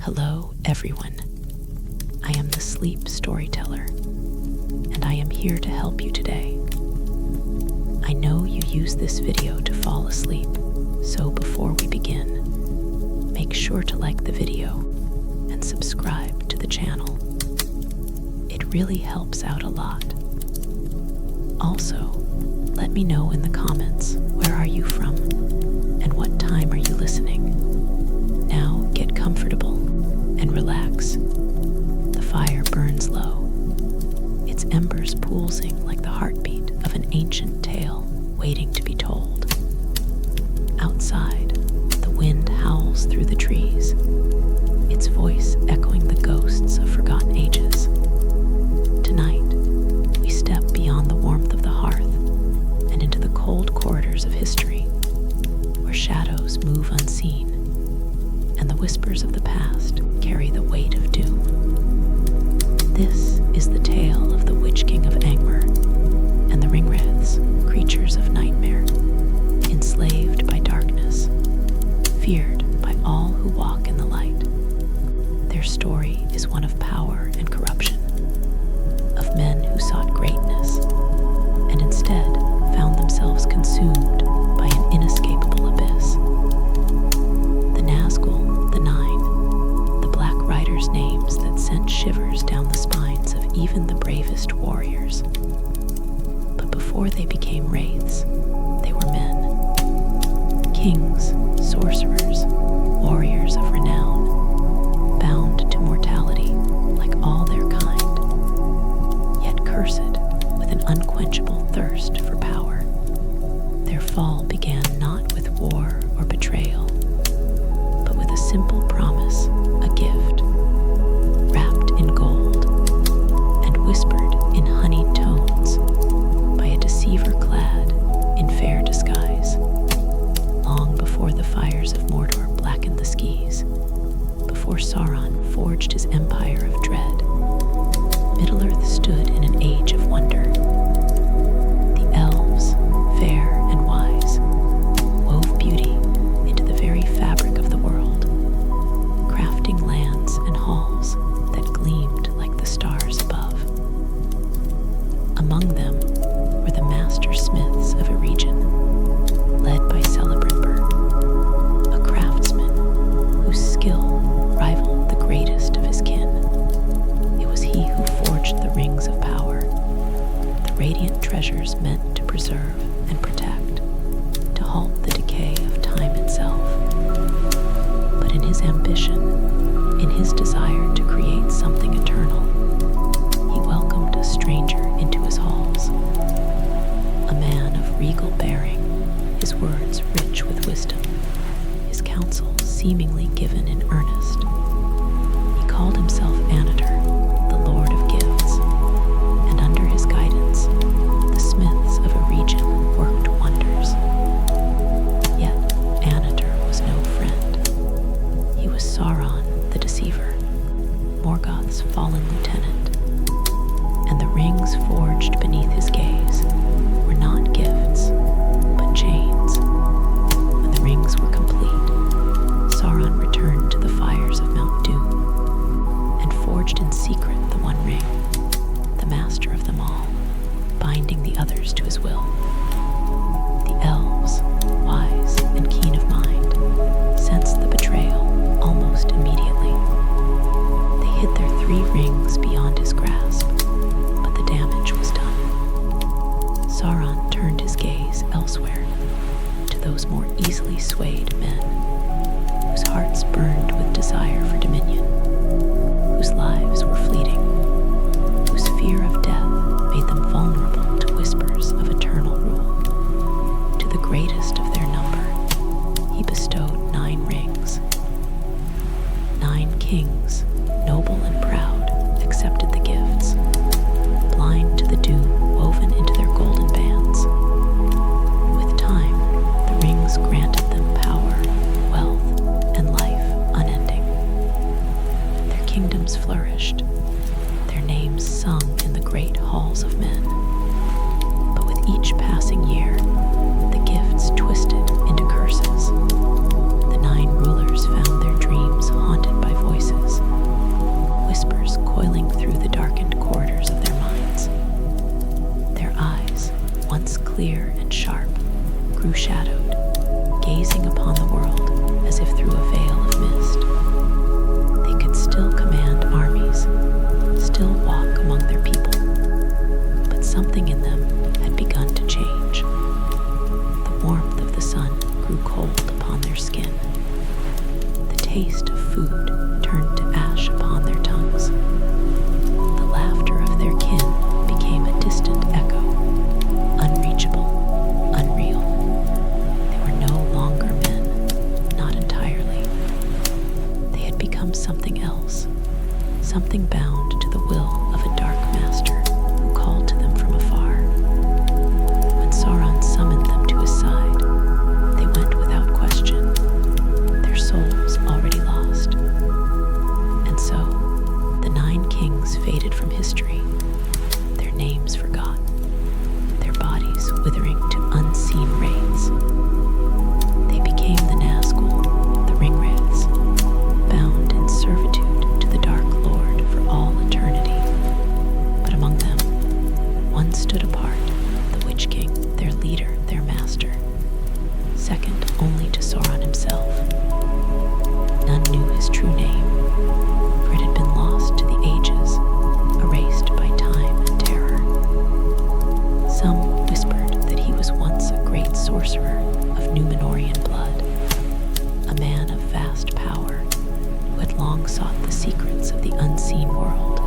Hello, everyone. I am the Sleep Storyteller, and I am here to help you today. I know you use this video to fall asleep, so before we begin, make sure to like the video and subscribe to the channel. It really helps out a lot. Also, let me know in the comments, where are you from and what time are you listening? Now get comfortable and relax. The fire burns low, its embers pulsing like the heartbeat of an ancient tale waiting to be told. Outside, the wind howls through the trees, its voice echoing the ghosts of forgotten ages. Tonight, we step beyond the warmth of the hearth and into the cold corridors of history, where shadows move unseen and the whispers of the past carry the weight of doom. This is the tale of the Witch King of Angmar and the Ringwraiths, creatures of nightmare, enslaved by darkness, feared by all who walk in the light. Their story is one of power and corruption, of men who sought greatness and instead found themselves consumed by an inescapable abyss. The Nazgul, the Nine, the Black Riders' names that sent shivers down the spines of even the bravest warriors. But before they became wraiths, they were men. Kings, sorcerers, warriors of renown, bound to mortality like all their kind, yet cursed with an unquenchable thirst for power. Their fall began not with war or betrayal, but with a simple promise, a gift, wrapped in gold and whispered in honeyed tones by a deceiver clad in fair disguise. Long before the fires of Mordor blackened the skies, before Sauron forged his empire of dread, Middle-earth stood in an age of wonder. The elves, fair and wise, wove beauty into the very fabric of the world, crafting lands and halls that gleamed like the stars above. Among them were the master smiths of a region, led by Celebrimbor, a craftsman whose skill rivaled the greatest of his kin. It was he who forged the rings of power, the radiant treasures meant to preserve and protect, to halt the decay of time itself. But in his ambition, in his desire to create something eternal, he welcomed a stranger into his halls. A man of regal bearing, his words rich with wisdom, his counsel seemingly given in earnest. He called himself Anatar, the Lord of Gifts, and under his guidance, the smiths of a region worked wonders. Yet Anatar was no friend. He was Sauron the Deceiver, Morgoth's fallen lieutenant, and the rings forged beneath his gaze were not gifts, but chains. When the rings were complete, Sauron returned to the fires of Mount Doom and forged in secret the One Ring, the master of them all, binding the others to his will. The elves, wise and keen of mind, sensed the betrayal almost immediately. They hid their 3 rings beyond his grasp, but the damage was done. Sauron turned his gaze elsewhere, to those more easily swayed men, whose hearts burned with desire for dominion, whose lives were fleeting, whose fear of death made them vulnerable to whispers of eternal rule. To the greatest of their number, he bestowed 9 rings. 9 kings, noble and proud, accepted the gifts, blind to the doom woven into their golden bands. With time, the rings granted them power, wealth, and life unending. Their kingdoms flourished, their names sung in the great halls of men. But with each passing year, the gifts twisted into curses. The 9 rulers found their dreams haunted by voices something else, something bound to the will of a dark master who called to them from afar. When Sauron summoned them to his side, they went without question, their souls already lost. And so, the 9 kings faded from history, their names forgotten, their bodies withering to unseen wraiths. They became the Nazgul, the Ringwraiths, bound in servitude to the Dark Lord for all eternity. But among them, one stood apart, the Witch King, their leader, their master, second only to Sauron himself. None knew his true name, for it had been lost to the ages, erased by time and terror. Some whispered that he was once a great sorcerer of Númenorian blood, a man of vast power who had long sought the secrets of the unseen world.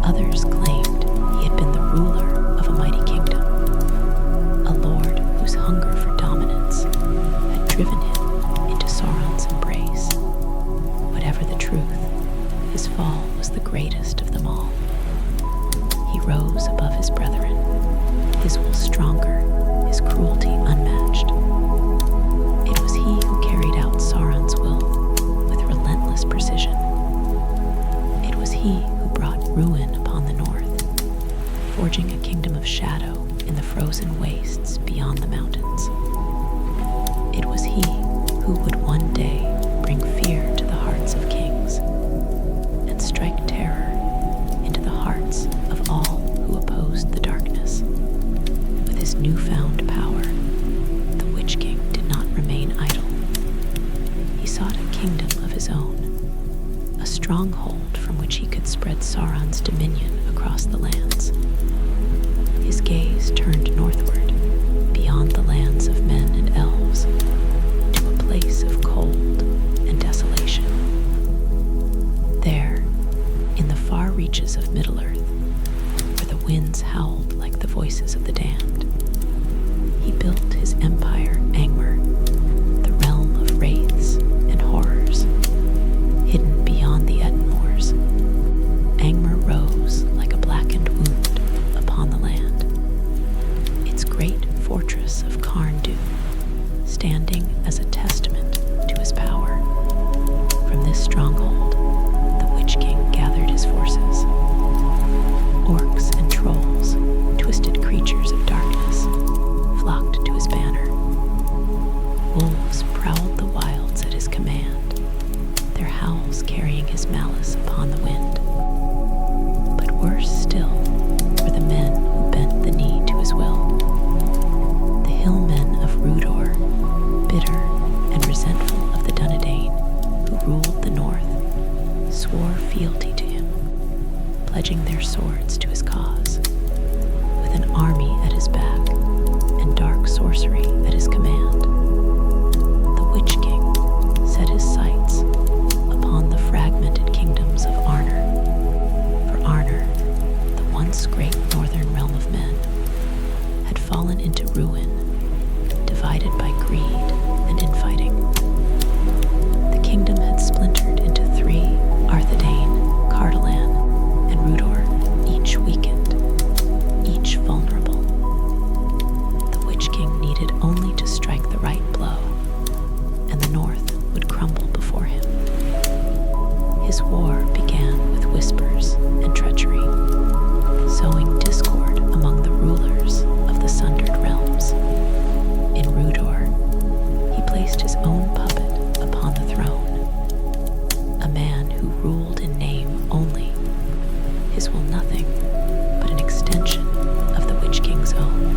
Others claimed he had been the ruler of a mighty kingdom, a lord whose hunger for dominance had driven him into Sauron's embrace. Whatever the truth, his fall was the greatest of them all. He rose above his brethren, his will stronger, his cruelty unmatched. It was he who carried out Sauron's will with relentless precision. It was he who brought ruin upon the north, forging a kingdom of shadow in the frozen wastes beyond the mountains. It was he who would one day bring fear to the hearts of kings and strike terror into the hearts of all who opposed the darkness. With his newfound power, the Witch King did not remain idle. He sought a kingdom of his own, a stronghold from which he could spread Sauron's dominion across the lands. His gaze turned northward, beyond the lands of men and elves, to a place of cold and desolation. There, in the far reaches of Middle-earth, where the winds howled like the voices of the damned, he built his empire, Angmar, the realm of wraiths and horrors, hidden beyond the Ettenmoors. Angmar rose like a blackened wound upon the land, its great fortress of Carn-dû standing as a testament to his power. From this stronghold, the Witch King gathered his forces. Orcs and trolls, twisted creatures of darkness, flocked to his banner. Wolves prowled the wilds at his command, their howls carrying his malice upon the wind. But worse still were the men who bent the knee to his will. The hillmen of Rudor, bitter and resentful of the Dunedain who ruled the north, swore fealty to him, pledging their swords to his cause. With an army at his back and dark sorcery at his command, the Witch King set his sights upon the fragmented kingdoms of Arnor. For Arnor, the once great northern realm of men, had fallen into ruin, divided by greed and infighting. The kingdom had splintered into 3, Arthedain, Cardolan, and Rudor, each weakened, each vulnerable. The Witch King needed only to strike the right blow, and the north would crumble before him. His war began with whispers and treachery, sowing discord among the rulers of the sundered realms. In Rudor, he placed his own puppet upon the throne, a man who ruled in name only, his will nothing but an extension of the Witch King's own.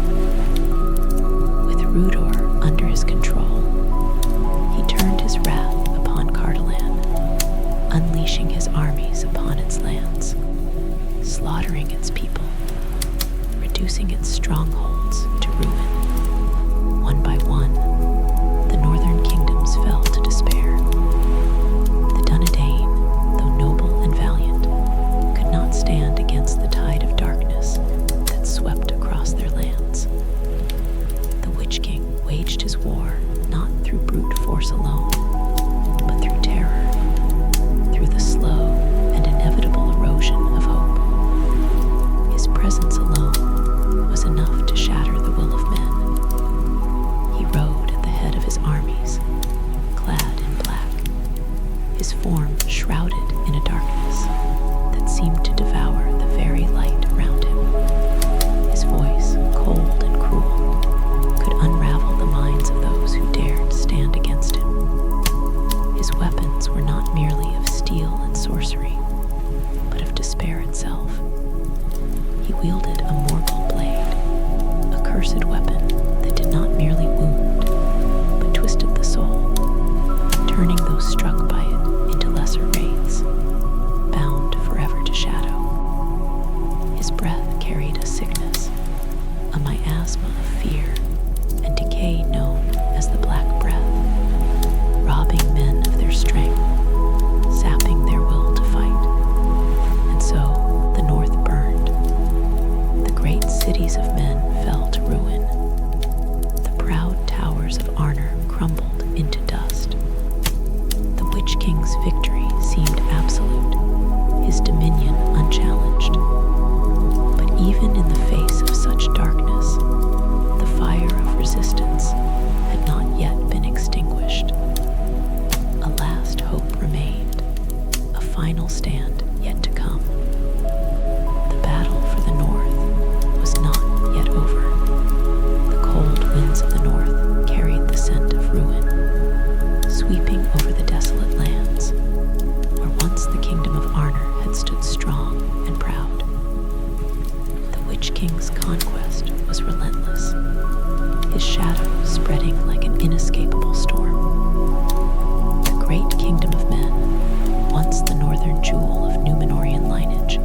With Rudor under his control, he turned his wrath upon Cardolan, unleashing his armies upon its lands, slaughtering its people, reducing its strongholds to ruin. One by one, the northern kingdoms fell to despair. The Dunedain, though noble and valiant, could not stand against the tide of darkness that swept across their lands. The Witch King waged his war not through brute force alone, but through terror, shrouded in a darkness that seemed to devour the very light around him. His voice, cold and cruel, could unravel the minds of those who dared stand against him. His weapons were not merely of steel and sorcery, but of despair itself. He wielded a mortal blade, a cursed weapon that did not merely wound, but twisted the soul, turning those struck by it into lesser wraiths, bound forever to shadow. His breath carried a sickness, a miasma of fear and decay known as the Black Breath, robbing men of their strength, sapping their will to fight. And so the north burned. The great cities of men fell to ruin. The proud towers of Arnor crumbled into dust. The Witch King's victory seemed absolute, his dominion unchallenged. But even in the face of such darkness, the fire of resistance had not yet been extinguished. A last hope remained, a final stand yet to come. The battle for the north was not yet over. The cold winds of the north carried the scent of ruin, sweeping over the desolate lands, where once the kingdom of Arnor had stood strong and proud. The Witch King's conquest was relentless, his shadow spreading like an inescapable storm. The great kingdom of men, once the northern jewel of Númenorian lineage,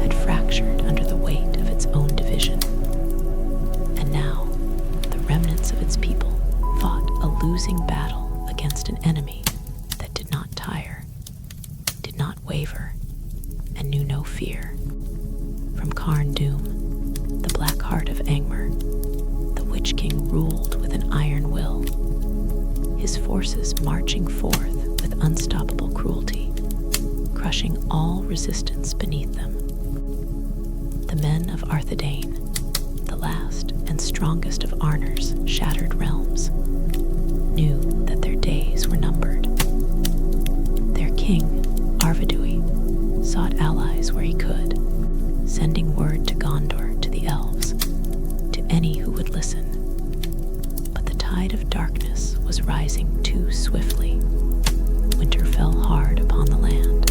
had fractured under the weight of its own division. And now, the remnants of its people fought a losing battle against an enemy that did not tire, did not waver, and knew no fear. From Carn Dûm, the black heart of Angmar, the Witch King ruled with an iron will, his forces marching forth with unstoppable cruelty, crushing all resistance beneath them. The men of Arthedain, the last and strongest of Arnor's shattered realms, knew that their days were numbered. Their king, Arvedui, sought allies where he could, sending word to Gondor to the elves, to any who would listen. But the tide of darkness was rising too swiftly. Winter fell hard upon the land,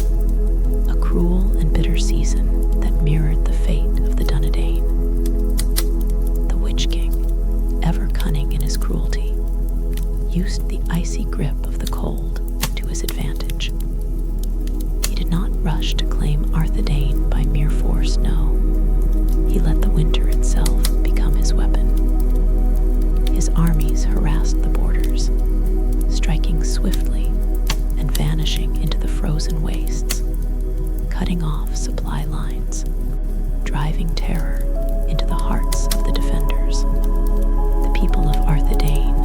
a cruel and bitter season that mirrored the fate of the Dunedain. The Witch King, ever cunning in his cruelty, used the icy grip of the cold to his advantage. He did not rush to claim Arthedain by mere force, no. He let the winter itself become his weapon. His armies harassed the borders, striking swiftly and vanishing into the frozen wastes, cutting off supply lines, driving terror into the hearts of the defenders. The people of Arthedain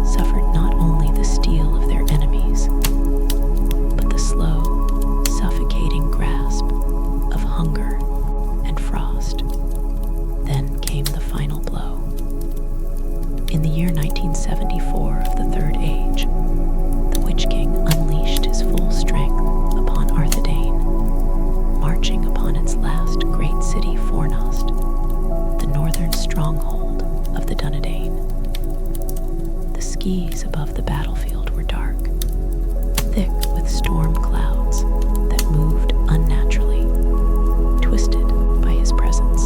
suffered not only the steel of their enemies, but the slow, suffocating grasp of hunger and frost. Then came the final blow. In the year 1974 of the Third Age, the Witch King unleashed his full strength upon Arthedain, marching upon its last great city, Fornost, the northern stronghold of the Dunedain. The skies above the battlefield were dark, thick with storm clouds that moved unnaturally, twisted by his presence.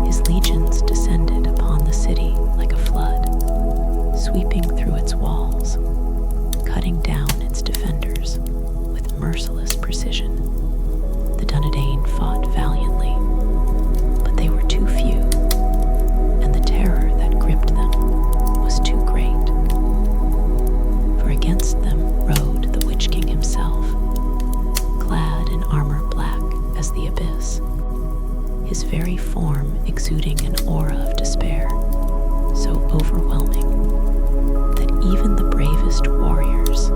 His legions descended upon the city like a flood, sweeping through its walls, cutting down its defenders with merciless precision. The Dunedain fought valiantly, but they were too few, and the terror that gripped them was too great. For against them rode the Witch King himself, clad in armor black as the abyss, his very form exuding an aura of despair, so overwhelming that even the bravest warriors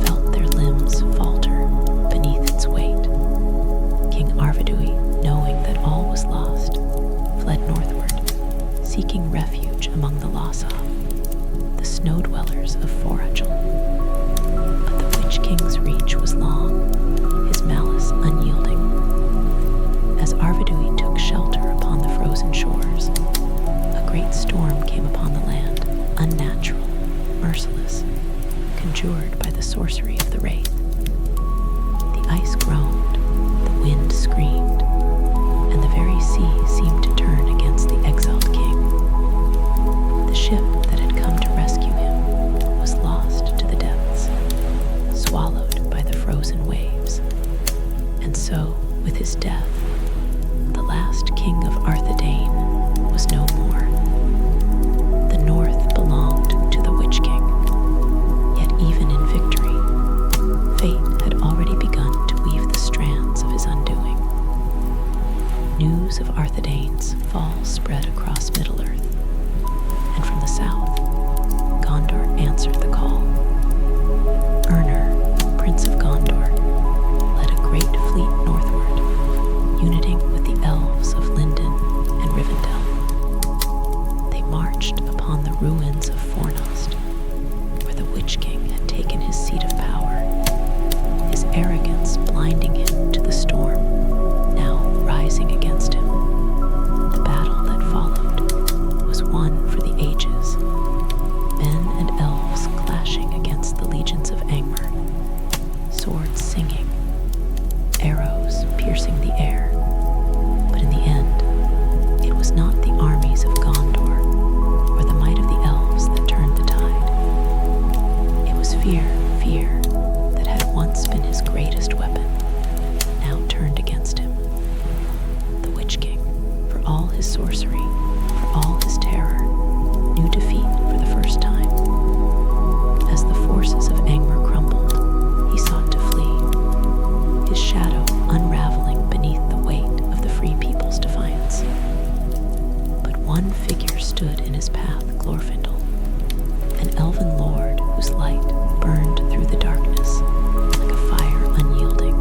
felt their limbs falter beneath its weight. King Arvedui, knowing that all was lost, fled northward, seeking refuge among the Lhasa, the snow dwellers of Forachel. But the Witch King's reach was frozen waves. And so, with his death, the last king of Arthedain was no more. The north belonged to the Witch King. Yet even in victory, fate had already begun to weave the strands of his undoing. News of Arthedain's fall spread across Middle-earth, and from the south, Gondor answered the call. Urner, Prince of Gondor, led a great fleet northward, uniting with the elves of Lindon and Rivendell. They marched upon the ruins of Fornost, where the Witch King had taken his seat of power, his arrogance blinding him to the storm, now rising against him. The battle that followed was one for the ages, men and elves clashing against the legions of Angmar, swords singing, arrows piercing the air. But in the end, it was not the armies of Gondor or the might of the elves that turned the tide. It was fear that had once been his greatest weapon, now turned against him. The Witch King, for all his sorcery, for all his terror, knew defeat for the first time. As the forces of Angmar crumbled, he sought to flee, his shadow unraveling beneath the weight of the free people's defiance. But one figure stood in his path, Glorfindel, an elven lord whose light burned through the darkness like a fire unyielding.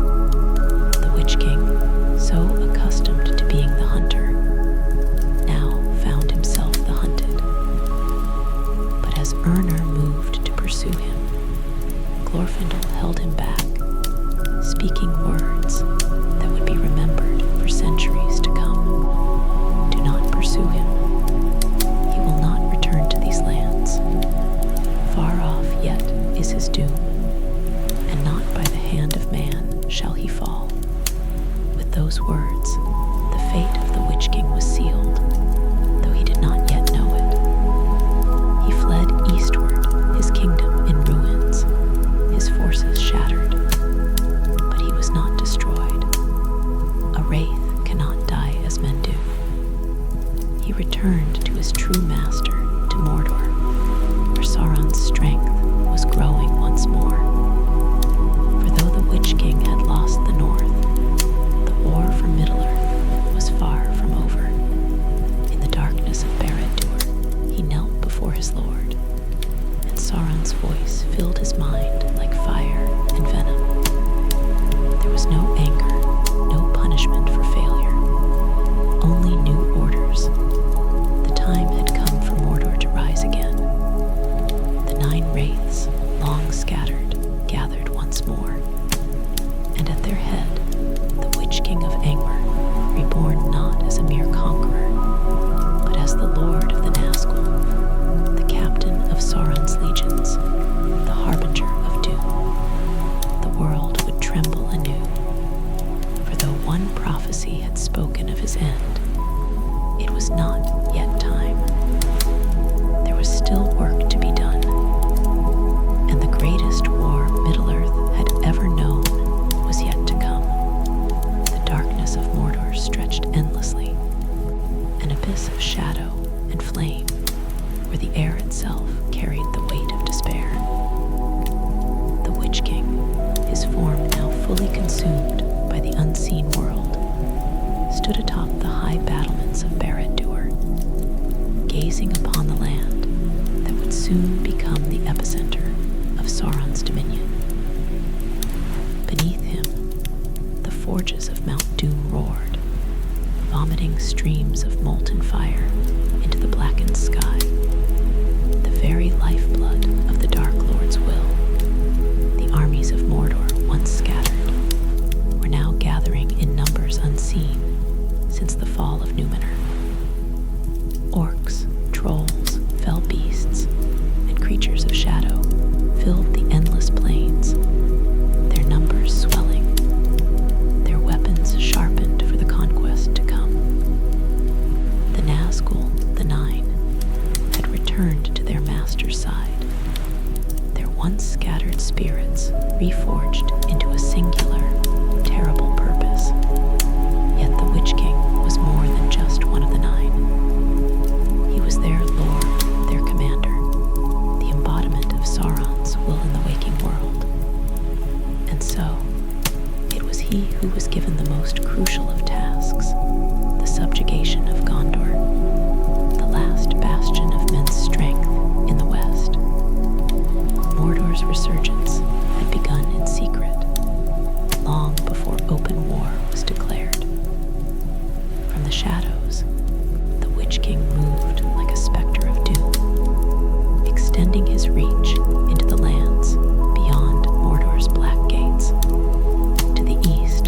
The Witch King, so accustomed to being the hunter, now found himself the hunted. But as Urner moved to pursue him, Glorfindel held him back, speaking words that would be remembered for centuries to come. Do not pursue him. He will not return to these lands. Far off yet is his doom, and not by the hand of man shall he fall. With those words, the fate of the Witch King was sealed, though he did not yet know it. He fled eastward, his kingdom in ruins, his forces shattered. But he was not destroyed. A wraith cannot die as men do. He returned to his true master, to Mordor, where Sauron's strength was growing once more. For though the Witch King had lost the north, the war for Middle-earth was far from over. In the darkness of Barad-dûr, he knelt before his lord, and Sauron's voice filled his mind like fire and venom. There was no anger, no punishment for failure, only new orders. The time had come for Mordor to rise again. The 9 wraiths, long scattered, gathered once more, and at their head, the Witch King of Angmar, reborn not as a mere conqueror, but as the Lord of the Nazgul, the captain of Sauron's legions, the harbinger of doom. The world would tremble anew, for though one prophecy had spoken of his end, it was not yet time. There was still work to be done, and the greatest war Middle-earth had ever known was yet to come. The darkness of Mordor stretched endlessly, an abyss of shadow and flame, where the air itself carried the weight of despair. The Witch King, his form now fully consumed by the unseen world, stood atop the high battlements of Barad-dûr, gazing upon the land that would soon become the epicenter of Sauron's dominion. Beneath him, the forges of Mount Doom roared, vomiting streams of molten fire into the blackened sky, the very lifeblood of the Dark Lord's will. The armies of Mordor, once scattered, were now gathering in numbers unseen since the fall of Númenor. Orcs, trolls, fell beasts, and creatures of shadow filled the endless plains, their numbers swelling, their weapons sharpened for the conquest to come. The Nazgul, the 9, had returned to their master's side, their once scattered spirits reforged into a singular, terrible purpose. Yet the Witch King was more than just one of the nine. He was their lord, their commander, the embodiment of Sauron's will in the waking world. And so, it was he who was given the most crucial of tasks, the subjugation of Gondor, the last bastion of men's strength in the west. Mordor's resurgence had begun in secret, long before open war was declared. From the shadows, the Witch King moved like a specter of doom, extending his reach into the lands beyond Mordor's black gates. To the east,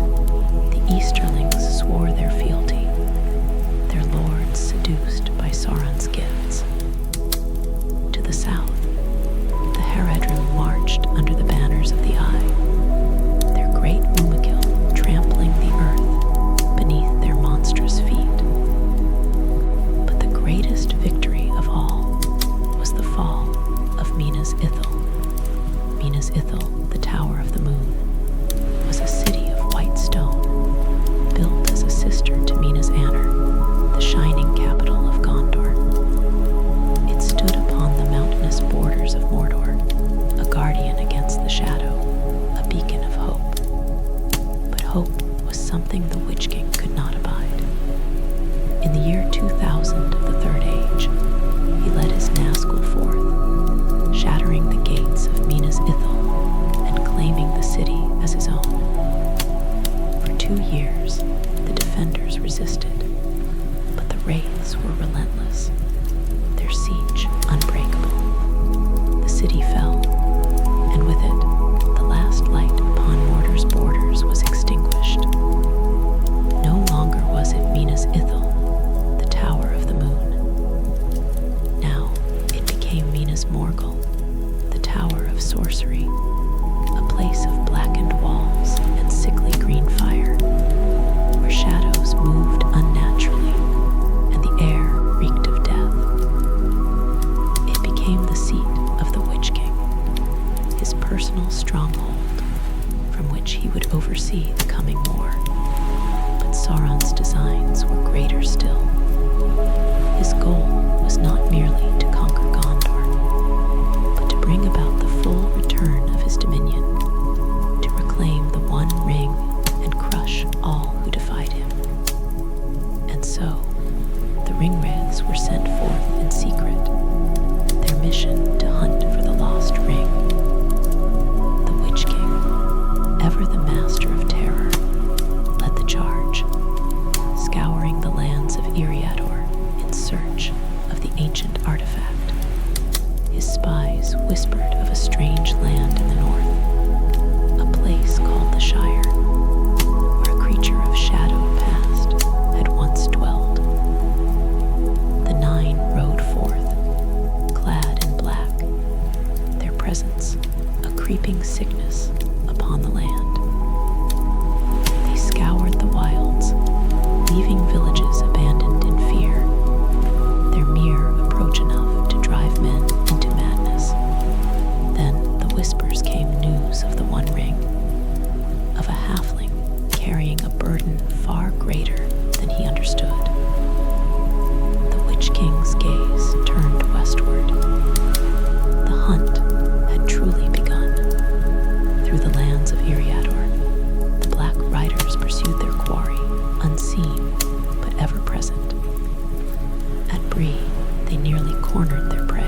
the Easterlings swore their fealty, their lords seduced by Sauron's gifts. To the south, the Haradrim marched under the banners of the Eye, their great Umikil trampling the earth beneath their monstrous feet. But the greatest victory of all was the fall of Minas Ithil. Minas Ithil, the Tower of the Moon, was a city of white stone, built as a sister to Minas Anor, the shining capital of Gondor. It stood upon the mountainous borders of Mordor, a guardian against the shadow, a beacon of hope. But hope was something the Witch King could not abide. In the year 2000 of the Third Age, he led his Nazgul forth, shattering the gates of Minas Ithil and claiming the city as his own. For 2 years, the defenders resisted, but the Wraiths were relentless, their siege unbreakable. The city fell, and with it, the last light upon Mordor's borders was extinguished. No longer was it Minas Ithil, the Tower of the Moon. Now it became Minas Morgul, the Tower of Sorcery, a place of blackened walls and sickly green fire, where shadows moved unnaturally and the air reeked of death. It became the seat of the Witch King, his personal stronghold, from which he would oversee the coming war. But Sauron's designs were greater still. His goal was not merely to conquer Gondor, but to bring about the full return of his dominion, to reclaim the One Ring and crush all who defied him. And so, the Ringwraiths were sent forth in secret, their mission to hunt for the lost ring. The Witch King, ever the master of terror, led the charge, scouring the lands of Eriador in search of the ancient artifact. His spies whispered of a strange land in the north, a place called the Shire, where a creature of shadowed past had once dwelled. The nine rode forth, clad in black, their presence a creeping sickness upon the land. They scoured the wilds, leaving villages abandoned in fear, their mere approach enough to drive men into madness. Then the whispers came news of the One Ring, of a halfling carrying a burden far greater than he understood. The Witch King's gaze turned westward. The hunt had truly begun. Through the lands of Eriador, the Black Riders pursued their quarry, unseen but ever present. At Bree, they nearly cornered their prey,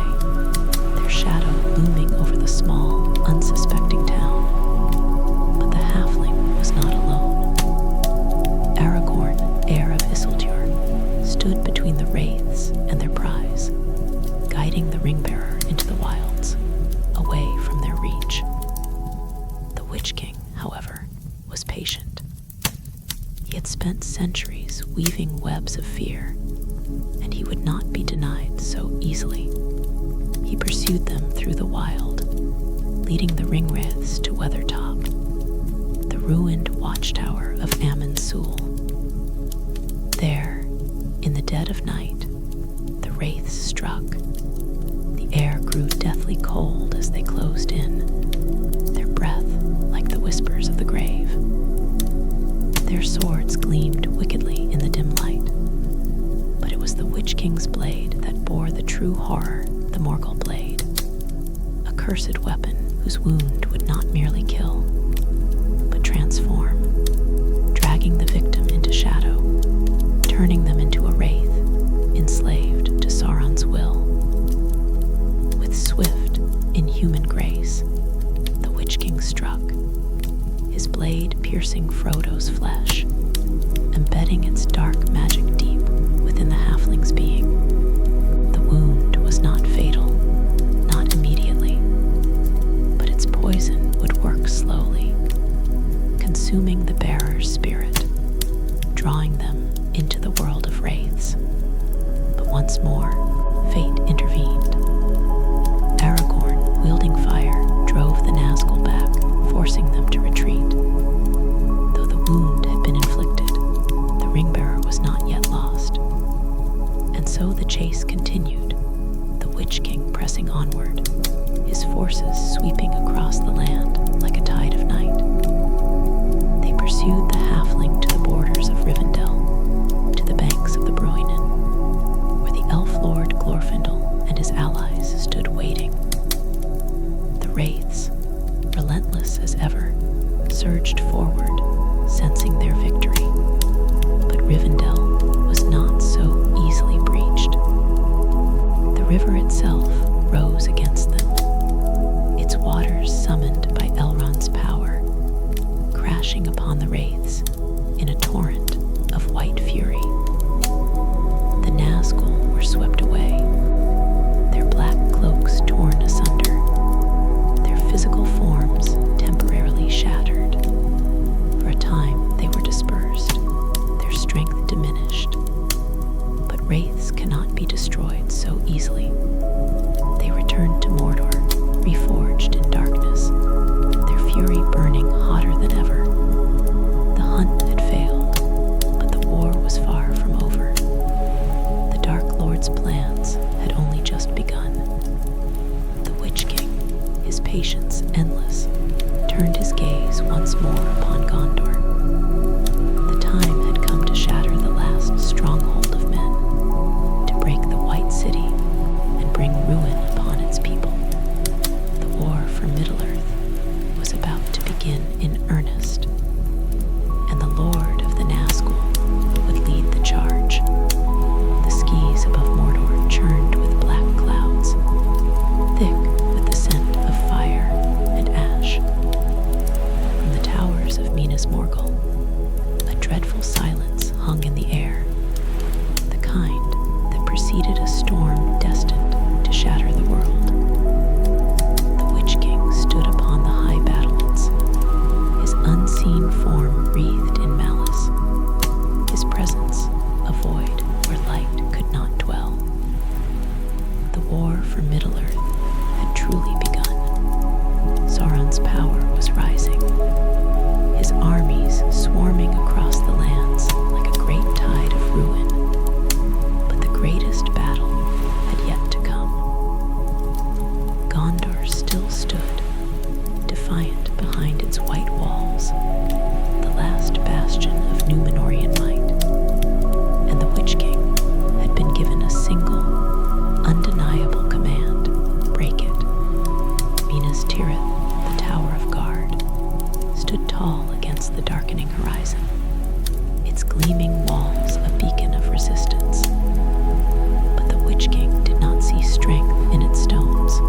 their shadow looming over the small, unsuspecting town. But the halfling was not alone. Aragorn, heir of Isildur, stood between the Wraiths and their prize, guiding the ring-bearer into the wilds, away from their reach. The Witch King, however, was patient. He had spent centuries weaving webs of fear, and he would not be denied so easily. He pursued them through the wild, leading the Ringwraiths to Weathertop, the ruined watchtower of Amon-Sul. There, in the dead of night, the Wraiths struck. The air grew deathly cold as they closed in, their breath like the whispers of whose wound would not merely kill, but transform, dragging the victim into shadow, turning them into a wraith, enslaved to Sauron's will. With swift, inhuman grace, the Witch King struck, his blade piercing Frodo's flesh, embedding its dark magic deep within the halfling's being. The wound was not fatal, not immediately, but its poison would work slowly, consuming the bearer's spirit, drawing them into the world of wraiths. But once more, fate intervened. Aragorn, wielding fire, drove the Nazgul back, forcing them to retreat. Though the wound had been inflicted, the ring-bearer was not yet lost. And so the chase continued, the Witch King pressing onward, his forces sweeping across the land like a tide of night. They pursued the halfling to the borders of Rivendell, to the banks of the Bruinen, where the elf lord Glorfindel and his allies stood waiting. The wraiths, relentless as ever, surged forward, sensing their victory. But Rivendell was not so easily breached. The river itself rose against them, its waters summoned by Elrond's power, crashing upon the wraiths in a torrent of white fury. The Nazgul were swept away, their black cloaks torn asunder, their physical forms temporarily shattered. For a time they were dispersed, their strength diminished. But wraiths cannot be destroyed so easily. They returned to Mordor, reforged in darkness, their fury burning hotter than ever. The hunt had failed, but the war was far from over. The Dark Lord's plans had only just begun. The Witch King, his patience endless, turned his gaze once more upon Gondor. The time had come to shatter the last stronghold of men, to break the White City and bring ruin upon its people. The war for Middle-earth was about to begin in earnest, and the Lord of the Nazgul would lead the charge. The skies above Mordor churned with black clouds, thick with the scent of fire and ash. From the towers of Minas Morgul, a dreadful silence hung in the air, the kind that preceded a storm destined to shatter the world. The Witch King stood upon the high battlements, his unseen form wreathed in malice, his presence a void where light could not dwell. The war for Middle-earth had truly begun. Sauron's power was rising, his armies swarming across the lands like a great tide of ruin. But the greatest battle had yet to come. Gondor still stood, defiant behind its white walls, the last bastion of Númenorian might. And the Witch King had been given a single, undeniable command: break it. Minas Tirith, the Tower of Guard, stood tall against the darkening horizon, its gleaming walls a beacon of resistance. But the Witch King did not see strength in its stones,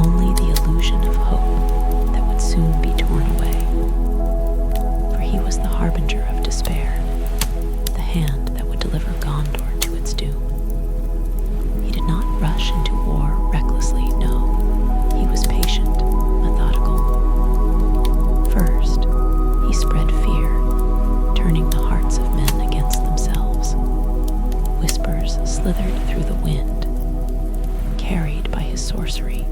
only the illusion of hope that would soon be torn away. For he was the harbinger of despair, the hand that would deliver Gondor to its doom. He did not rush into war recklessly, no. He was patient, methodical. First, he spread fear, turning the hearts of men against themselves. Whispers slithered through the wind, carried by his sorcery,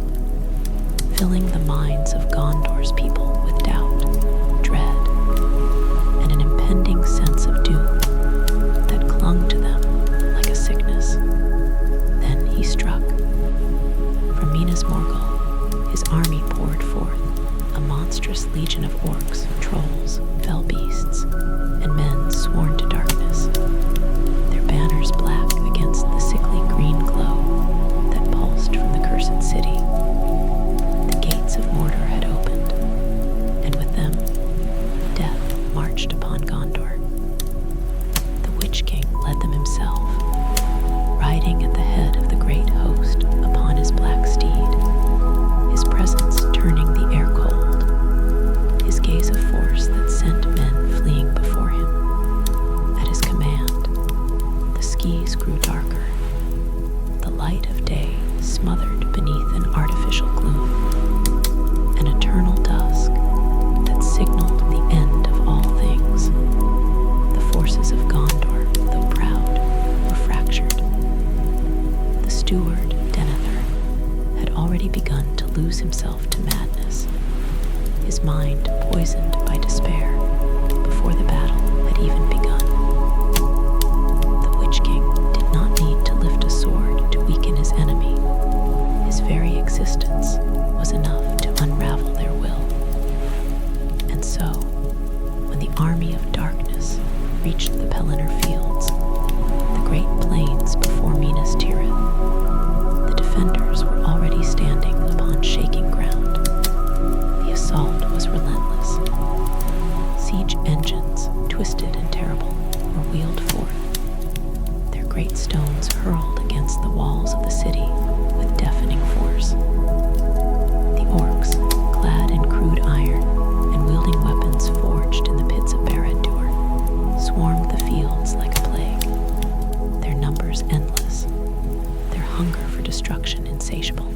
filling the minds of Gondor's people with doubt, dread, and an impending sense of doom that clung to them like a sickness. Then he struck. From Minas Morgul, his army poured forth, a monstrous legion of orcs, trolls, fell beasts, and men sworn to darkness, their banners black against the sickly green glow that pulsed from the cursed city. The gates of Mordor marched upon Gondor. The Witch King led them himself, riding at the head of the great host upon his black steed, his presence turning the air cold, his gaze a force that sent men fleeing before him. At his command, the skies grew darker, the light of day smothered beneath an artificial gloom, an eternal dusk that signaled the end of all things. The forces of Gondor, though proud, were fractured. The steward, Denethor, had already begun to lose himself to madness, his mind poisoned by despair before the battle had even begun. The Witch King did not need to lift a sword to weaken his enemy. His very existence was enough to unravel their will. And so, when the army of darkness reached the Pelennor fields, the great plains before Minas Tirith, the defenders were already standing upon shaking ground. The assault was relentless. Siege engines, twisted and terrible, were wheeled forth, their great stones hurled against the walls of the city with deafening force. The orcs, clad in crude iron and wielding weapons forged in the pits of Barad-dûr, swarmed the fields like a plague, their numbers endless, their hunger for destruction insatiable.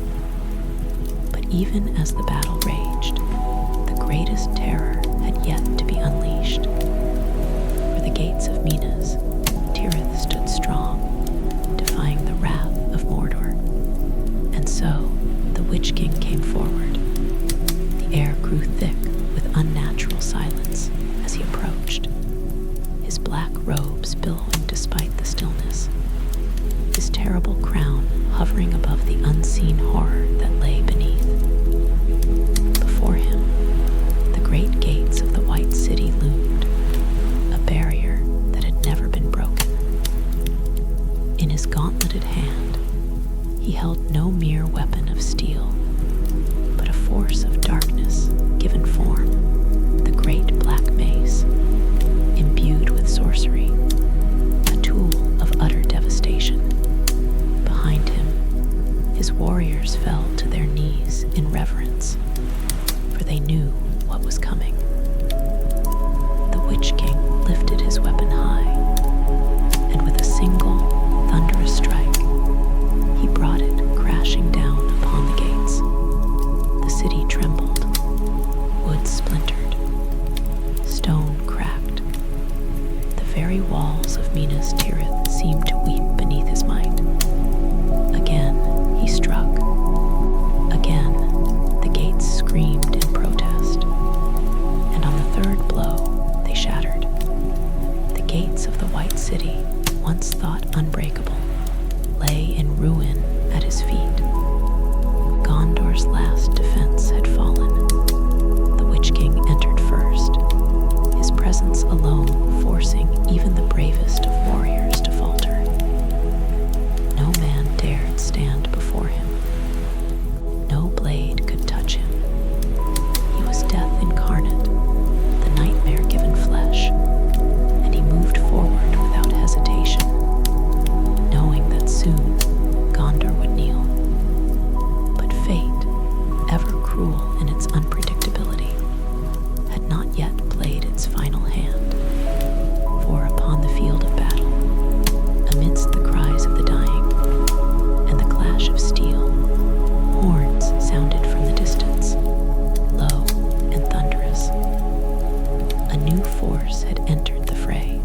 But even as the battle raged, the greatest terror had yet to be unleashed. For the gates of Minas, Tirith stood strong, defying the wrath of Mordor. And so, the Witch King came forward. The air grew thick with unnatural silence as he approached, his black robes billowing despite the stillness, his terrible crown hovering above the unseen horror that lay beneath. Before him, the great gates of the White City loomed, a barrier that had never been broken. In his gauntleted hand, he held no mere weapon of steel, but a force of darkness given form, the great black mace, imbued with sorcery, a tool of utter devastation. Behind him, his warriors fell to their knees in reverence, for they knew what was coming. The Witch King lifted his weapon high, and with a single, thunderous strike, he brought it crashing down upon the gates. The city trembled, wood splintered, stone cracked. The very walls of Minas Tirith seemed to weep beneath his might. Again he struck. Again the gates screamed in protest. And on the third blow they shattered. The gates of the White City, once thought unbreakable, lay in ruin at his feet. Gondor's last defense had fallen. The Witch King entered first, his presence alone forcing even the bravest of warriors to falter. No man dared stand before him. No blade could touch him. He was death incarnate, the nightmare given flesh, and he moved forward without hesitation, knowing that soon Gondor would kneel. But fate, ever cruel in its unpredictability, had not yet played its final hand. For upon the field of battle, amidst the cries of the dying and the clash of steel, horns sounded from the distance, low and thunderous. A new force had entered the fray,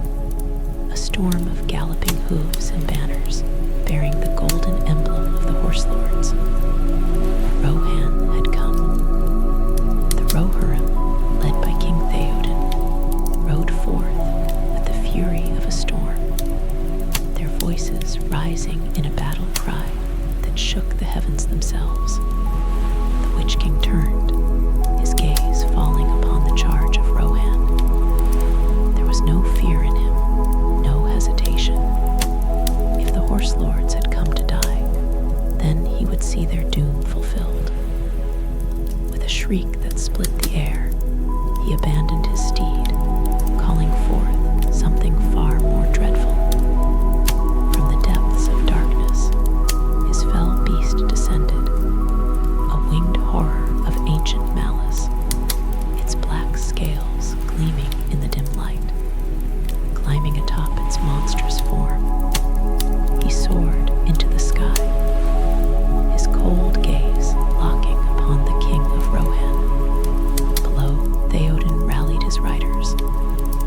a storm of galloping hooves and banners bearing the golden emblem of the horse lords. Rohan had come. The Rohirrim, led by King Theoden, rode forth with the fury of a storm, their voices rising in a battle cry that shook the heavens themselves. The Witch King turned, his gaze falling upon the charge of Rohan. There was no fear in him, no hesitation. If the horse lords had come to die, then he would see their doom fulfilled. With a shriek that split the air, he abandoned his steed, calling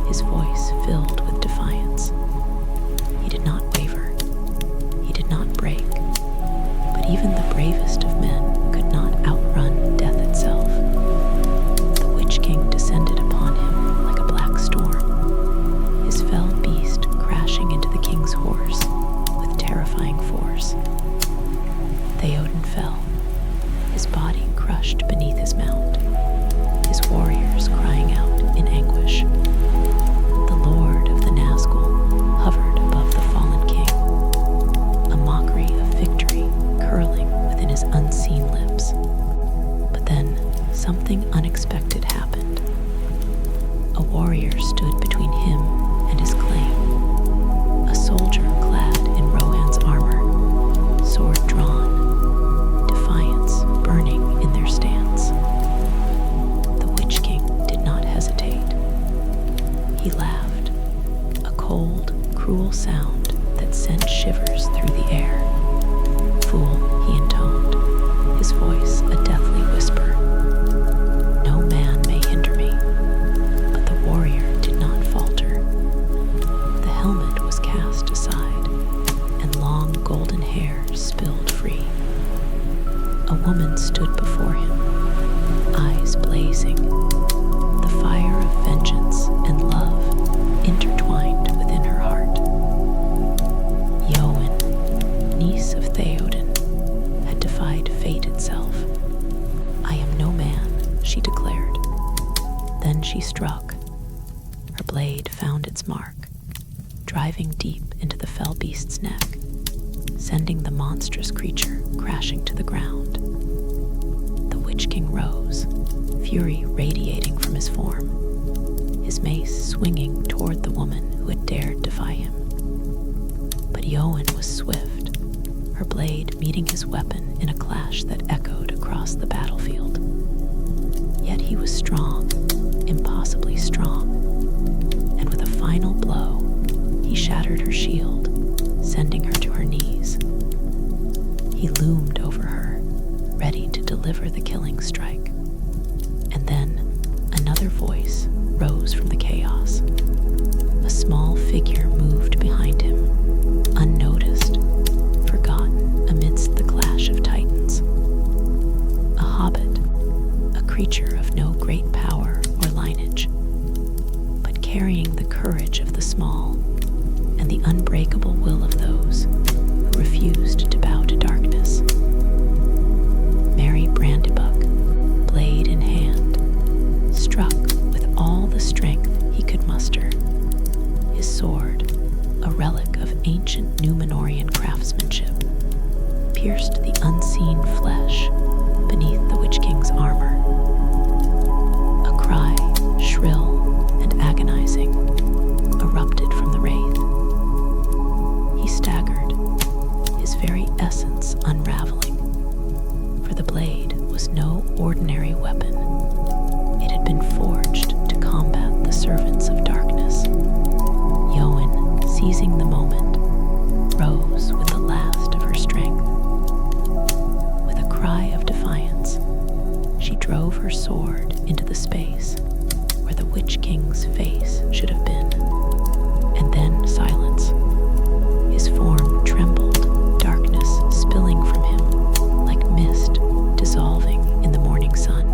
his voice filled with defiance. He did not waver. He did not break. But even the bravest of men could not outrun death itself. The Witch King descended upon him like a black storm, his fell beast crashing into the king's horse with terrifying force. Theoden fell, his body crushed beneath his mount, his warriors crying out in anguish. The Lord of the Nazgul hovered above the fallen king, a mockery of victory curling within his unseen lips. But then something unexpected happened. A warrior stood between him and his claim, a soldier clad in Rohan's armor, sword drawn, defiance burning in their stance. The Witch King did not hesitate. He laughed, a cold, cruel sound that sent shivers through the air. Fool, he intoned, his voice a deathly whisper. No man may hinder me. But the warrior did not falter. The helmet was cast aside, and long golden hair spilled free. A woman stood before him, eyes blazing, the fire of vengeance and love intertwined within her heart. Yoan, niece of Theoden, had defied fate itself. I am no man, she declared. Then she struck. Her blade found its mark, driving deep into the fell beast's neck, sending the monstrous creature crashing to the ground. The Witch King rose, fury radiating from his form, his mace swinging toward the woman who had dared defy him. But Yoan was swift, her blade meeting his weapon in a clash that echoed across the battlefield. Yet he was strong, impossibly strong, and with a final blow, he shattered her shield, sending her to her knees. He loomed over her, ready to deliver the killing strike. And then another voice rose from the chaos. A small figure moved behind him, unnoticed, forgotten amidst the clash of titans. A hobbit, a creature of no great power or lineage, but carrying the courage of the small and the unbreakable will of those who refused to bow to darkness. Merry Brandybuck, blade in hand, struck with all the strength he could muster. His sword, a relic of ancient Númenorian craftsmanship, pierced the unseen flesh beneath the Witch King's armor. A cry, shrill and agonizing, erupted from the wraith. He staggered, his very essence unraveling, for the blade was no ordinary weapon. It had been forged to combat the servants of darkness. Yoan, seizing the moment, rose with the last of her strength. With a cry of defiance, she drove her sword into the space where the Witch King's face should have been. And then silence. His form trembled, darkness spilling from him like mist dissolving in the morning sun.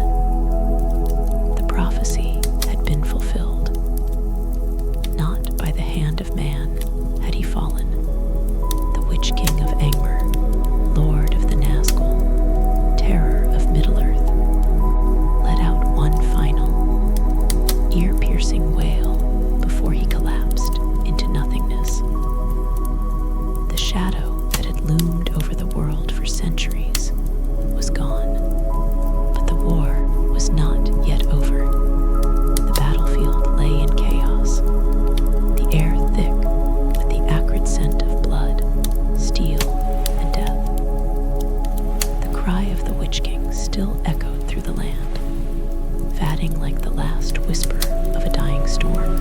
The prophecy had been fulfilled. Not by the hand of man had he fallen. The Witch King of Angmar, Lord of the Nazgul, terror of Middle-earth, let out one final, ear-piercing wail before he collapsed into nothingness. The shadow that had loomed over the world for centuries was gone, but the war was not yet over. The battlefield lay in chaos, the air thick with the acrid scent of blood, steel, and death. The cry of the Witch King still echoed through the land, fatting like the last whisper of a dying storm.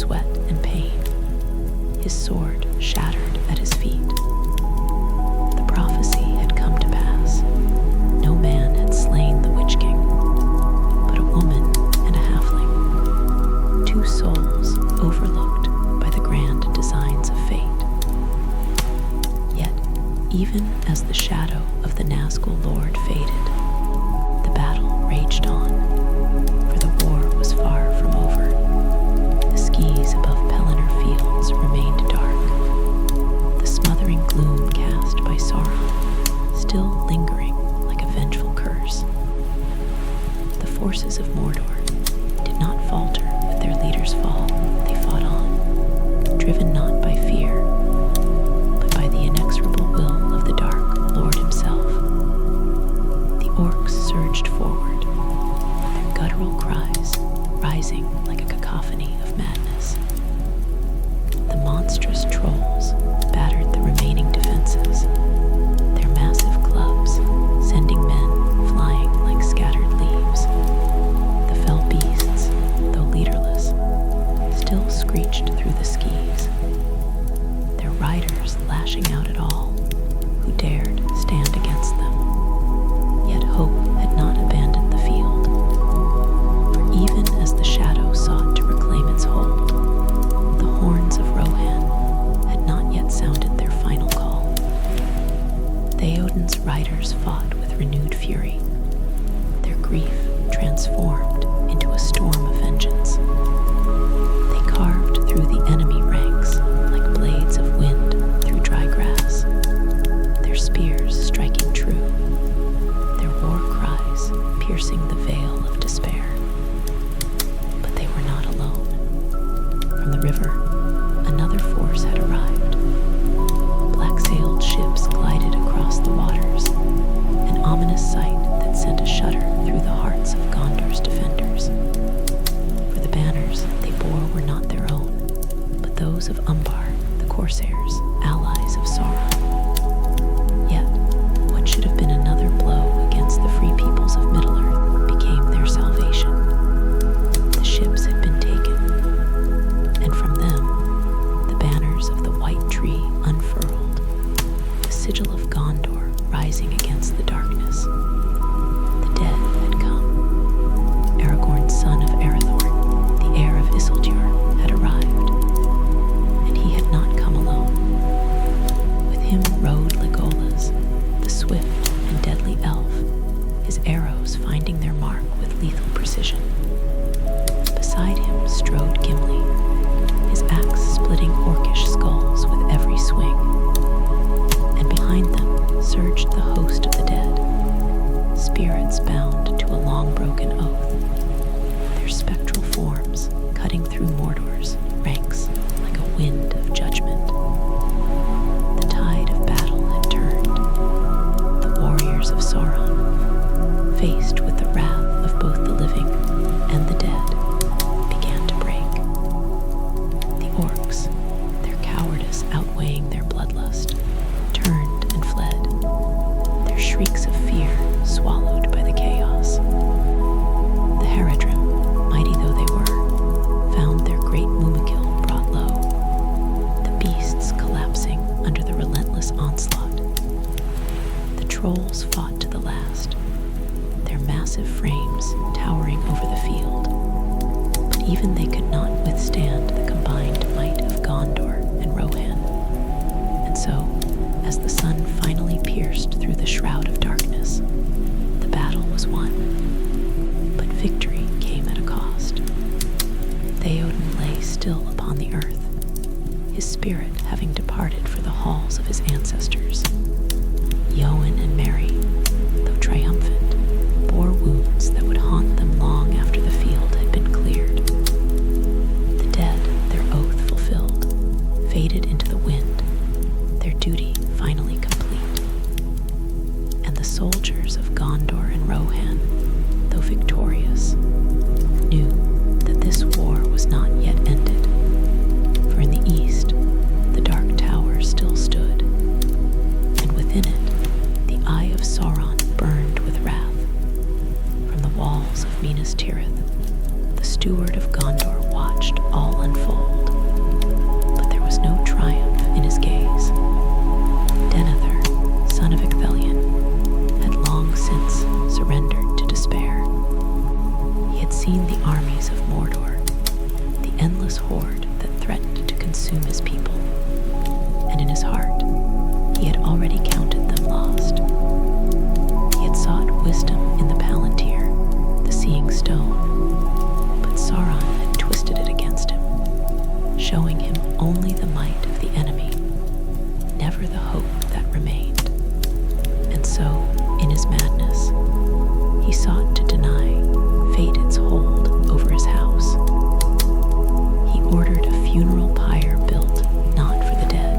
sweat and pain, his sword shattered at his feet. The prophecy had come to pass. No man had slain the Witch King, but a woman and a halfling, two souls overlooked by the grand designs of fate. Yet, even as the shadow of the Nazgul Lord faded, the battle raged on, for the war was far from over. The skies above Pelennor Fields remained dark, the smothering gloom cast by Sauron still lingering like a vengeful curse. The forces of Mordor did not falter at their leader's fall. They fought on, driven not by fear, but by the inexorable will of the Dark Lord himself. The orcs surged forward, their guttural cries rising like a cacophony of madness. The monstrous trolls battered the remaining defenses, their massive clubs sending men flying like scattered leaves. The fell beasts, though leaderless, still screeched through the skies, their riders lashing out at all who dared stand against them. Yet hope had not abandoned the field, for even as the shadow sought to reclaim its hold, the horns of Rohan had not yet sounded their final call. Theoden's riders fought with renewed fury, their grief transformed into a storm of vengeance. They carved through the enemy ranks like blades of wind through dry grass, their spears striking true, their war cries piercing the veil of despair. But they were not alone. From the river, another force had arrived. Black-sailed ships glided across the waters, an ominous sight that sent a shudder through the hearts of Gondor's defenders. For the banners they bore were not their own, but those of Umbar, the Corsairs, allies of Sauron. Yet, what should have been another blow against the free peoples of Middle-earth became their salvation. The ships had been taken, and from them, the banners of the White Tree unfurled, the sigil of Gondor rising against the darkness. The dead had come. Aragorn, son of Arathorn, the heir of Isildur, had arrived, and he had not come alone. With him rode Legolas, the swift and deadly elf, his arrows finding their mark with lethal precision. Beside him strode Gimli, his axe splitting orcish skulls with every swing. And behind them surged the host of the dead, spirits bound to a long-broken oath, their spectral forms cutting through Mordor's ranks like a wind of judgment. The tide of battle had turned. The warriors of Sauron, faced with the wrath of both the living and the dead, began to break. The orcs, their cowardice outweighing their bloodlust, turned and fled, their shrieks of fear swallowed by the chaos. The Haradrim, mighty though they were, found their great Mumakil brought low, the beasts collapsing under the relentless onslaught. The trolls fought to the last, their massive frames towering over the field. But even they could not withstand the combined might of Gondor and Rohan. And so, as the sun finally pierced through the shroud of darkness, the battle was won. But victory came at a cost. Theoden lay still upon the earth, his spirit having departed for the halls of his ancestors. Eowyn and Merry, though triumphant, bore wounds that would haunt them long after the field had been cleared. The dead, their oath fulfilled, faded into the wind, their duty finally complete. And the soldiers of Gondor and Rohan, though victorious, knew that this war was not yet ended, for in the east the Dark Tower still stood, and within it the eye of Sauron burned with wrath. From the walls of Minas Tirith, the steward of Gondor watched all unfold. endless horde that threatened to consume his people. And in his heart, he had already counted them lost. He had sought wisdom in the Palantir, the seeing stone, but Sauron had twisted it against him, showing him only the might of the enemy, never the hope that remained. And so, in his madness, he sought to deny fate its hold over his house. He ordered a funeral pyre built not for the dead,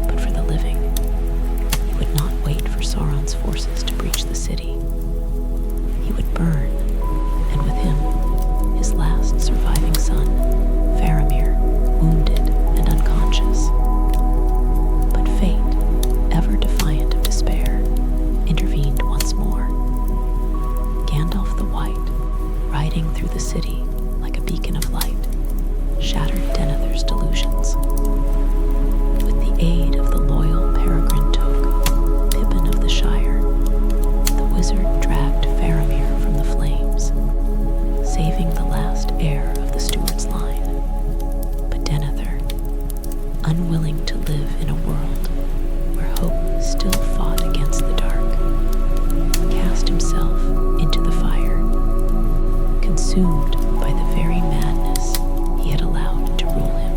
but for the living. He would not wait for Sauron's forces to breach the city. He would burn, and with him, his last surviving son, Faramir, wounded and unconscious. But fate, ever defiant of despair, intervened once more. Gandalf the White, riding through the city like a beacon of light, shattered Denethor's delusions. With the aid of the loyal Peregrine Toke, Pippin of the Shire, the wizard dragged Faramir from the flames, saving the last heir of the Steward's line. But Denethor, unwilling to live in a world where hope still fought against the dark, cast himself into the fire, consumed by the very madness he had allowed to rule him.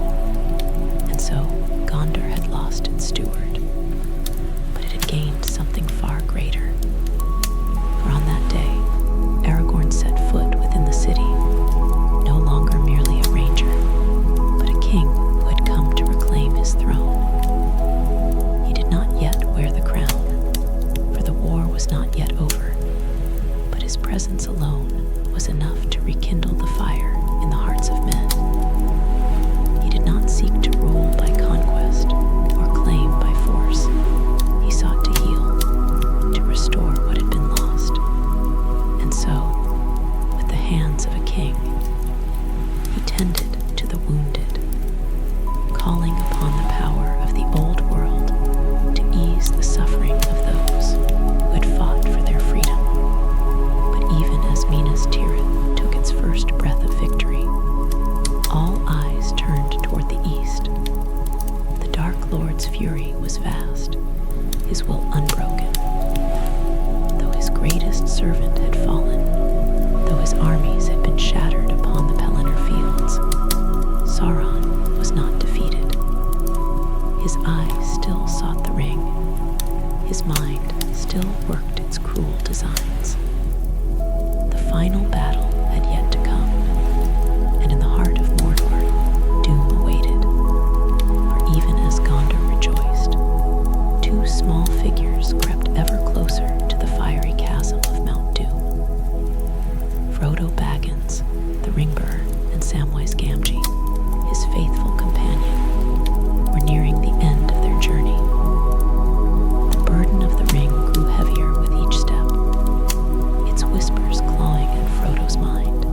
And so Gondor had lost its steward, but it had gained something far greater. For on that day, Aragorn set foot within the city, no longer merely a ranger, but a king who had come to reclaim his throne. He did not yet wear the crown, for the war was not yet over, but his presence alone was enough to rekindle the fire in the hearts of men. He did not seek to rule by conquest or claim by force. He sought to heal, to restore what had been lost. And so, with the hands of a king, he tended to the wounded, calling upon the power of the old world to ease the suffering of those who had fought for their freedom. But even as Minas Tirith took its first breath of victory, all eyes turned toward the east. The Dark Lord's fury was vast, his will unbroken. Though his greatest servant had fallen, though his armies had been shattered upon the Pelennor fields, Sauron was not defeated. His eyes still sought the ring. His mind still worked its cruel designs. The final battle had yet to come, and in the heart of Mordor, doom awaited. For even as Gondor rejoiced, two small figures crept ever closer to the fiery chasm of Mount Doom. Frodo Baggins, the ring-bearer, and Samwise Gamgee, his faithful companion, were nearing the end of their journey. The burden of the ring grew heavier with each step, its whispers clawing at Frodo's mind,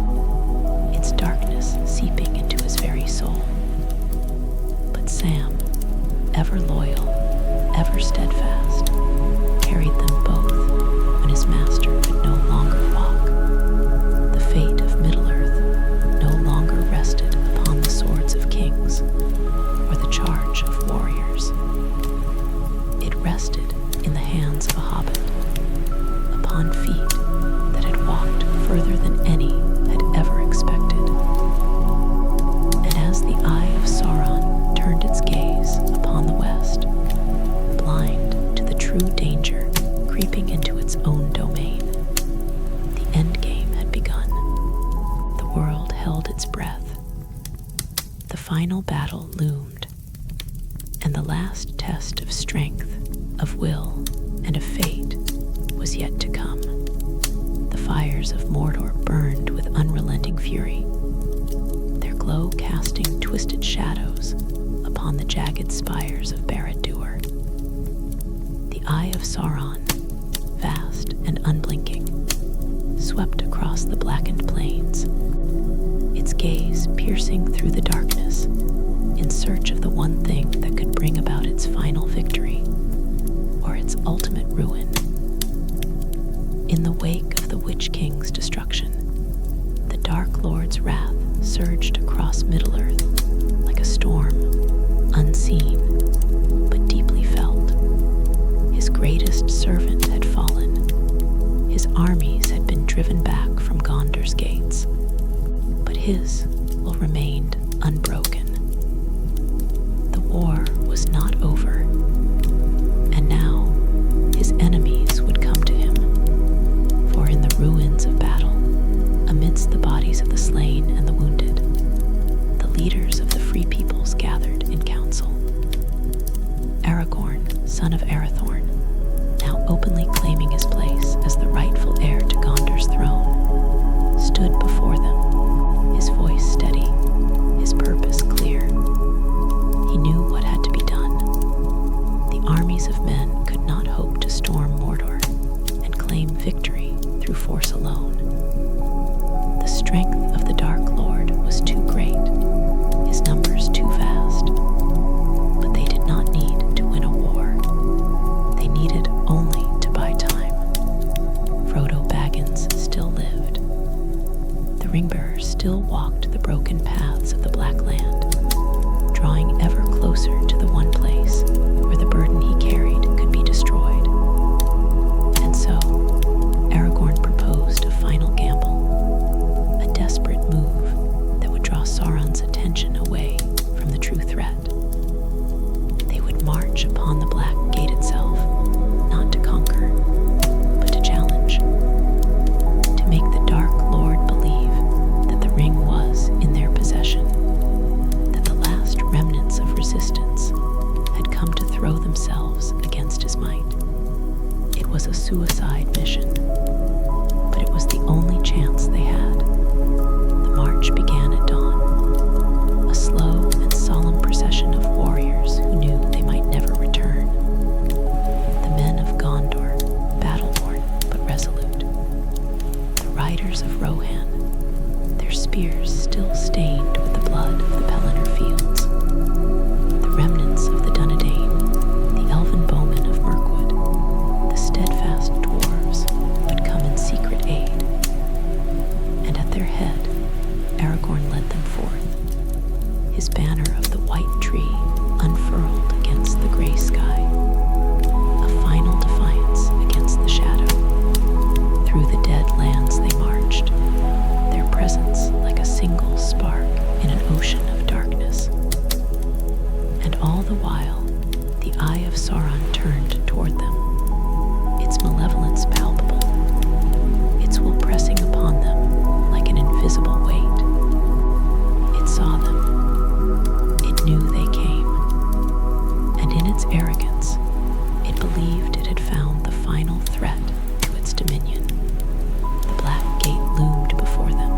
its darkness seeping into his very soul. But Sam, ever loyal, ever steadfast, carried them both when his master could no longer walk. The fate of Middle-earth no longer rested upon the swords of kings or the charge of warriors. It rested in the hands of a hobbit, upon feet that had walked further than any had ever expected. And as the eye of Sauron turned its gaze upon the west, blind to the true danger creeping into its own domain, the endgame had begun. The world held its breath. The final battle loomed, and the last test of strength, of will, and of fate was yet to come. The fires of Mordor burned with unrelenting fury, their glow casting twisted shadows upon the jagged spires of Barad-dûr. The eye of Sauron, vast and unblinking, swept across the blackened plains, its gaze piercing through the darkness in search of the one thing that could bring about its final victory or its ultimate ruin. In the wake of the Witch King's destruction, the Dark Lord's wrath surged across Middle-earth like a storm, unseen but deeply felt. His greatest servant had fallen. His armies had been driven back from Gondor's gates, but his will remained unbroken. The war was not over, and now his enemies would come to him, for in the ruins of battle, amidst the bodies of the slain and the wounded, the leaders of the free peoples gathered in council. Aragorn, son of Arathorn, now openly claiming his place as the rightful heir to Gondor's throne, stood before them, his voice steady, his purpose clear. He knew what had to be done. The armies of men could not hope to storm Mordor and claim victory through force alone. The strength of the Dark Lord was too great, his numbers too vast. But they did not need to win a war. They needed only to buy time. Frodo Baggins still lived. The Ringbearers still walked the broken paths of the Black Land, drawing ever closer to the one place where the burden he carried could be destroyed. And so, Aragorn proposed a final gamble, a desperate move that would draw Sauron's attention away from the true threat. They would march upon the Black Gate itself, not to conquer, but to challenge, to make the Dark Lord believe that the ring was in their possession, that the last remnants of resistance had come to throw themselves against his might. It was a suicide mission, but it was the only chance they had. The march began at dawn, a slow and solemn procession of warriors who knew they might never return. The men of Gondor, battle-worn but resolute. The riders of Rohan, their spears still stained with the blood of the Pelennor fields. The remnants of the Dunedain, the elven bowmen of Mirkwood, the steadfast dwarves who had come in secret aid. And at their head, Aragorn led them forth, his banner of the white tree unfurled against the gray sky, a final defiance against the shadow. Through the dead lands they marched, their presence like a single spark in an ocean of darkness. And all the while, the eye of Sauron turned toward them, its malevolence palpable, its will pressing upon them like an invisible weight. It saw them. It knew they came. And in its arrogance, it believed it had found the final threat to its dominion. The Black Gate loomed before them,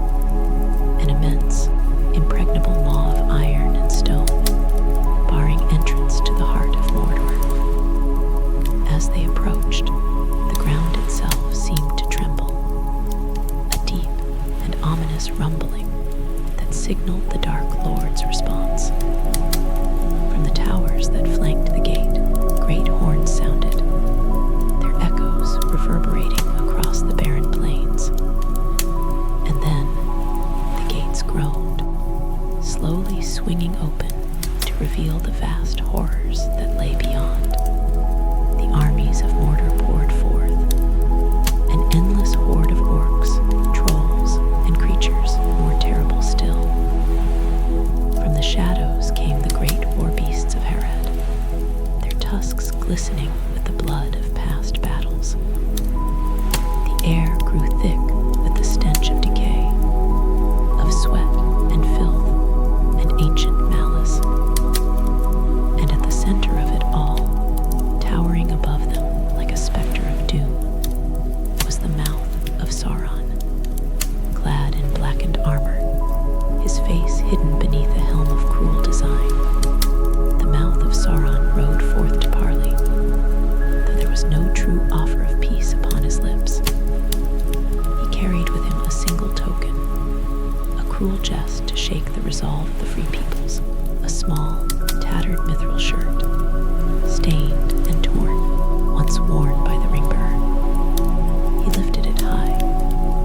an immense, impregnable maw of iron and stone, barring entrance to the heart of Mordor. As they approached, the ground itself seemed to tremble, a deep and ominous rumbling that signaled the Dark Lord's response. From the towers that flanked the gate, great horns sounded, their echoes reverberating across the barren plains. And then the gates groaned, slowly swinging open to reveal the vast horrors that lay beyond. The armies of Mordor poured forth, an endless horde of orcs, trolls, and creatures more terrible still. From the shadows came the great war beasts of Harad, their tusks glistening with the blood of past battles. The air grew thick with the stench of decay, of sweat and filth and ancient malice. And at the center of it all, towering above them like a specter of doom, was the mouth of Sauron, clad in blackened armor, his face hidden beneath a helm of cruel design. The mouth of Sauron rode forth to parley, though there was no true offer of peace upon his lips. He carried with him a single token, a cruel jest to shake the resolve of the free peoples, a small, tattered mithril shirt, stained and torn, once worn by the Ringbearer. He lifted it high,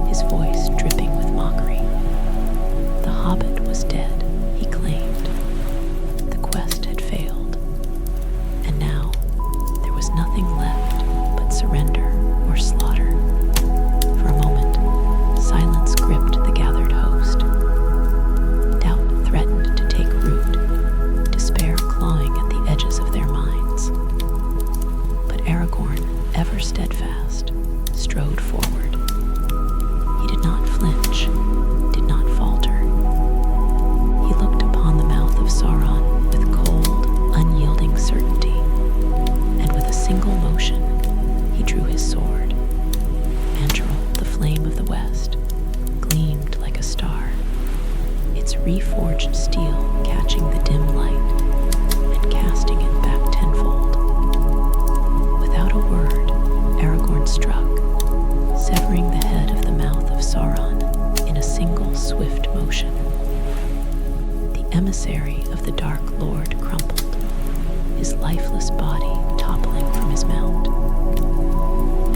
his voice dripping with mockery. The hobbit its reforged steel catching the dim light and casting it back tenfold. Without a word, Aragorn struck, severing the head of the mouth of Sauron in a single swift motion. The emissary of the Dark Lord crumpled, his lifeless body toppling from his mount.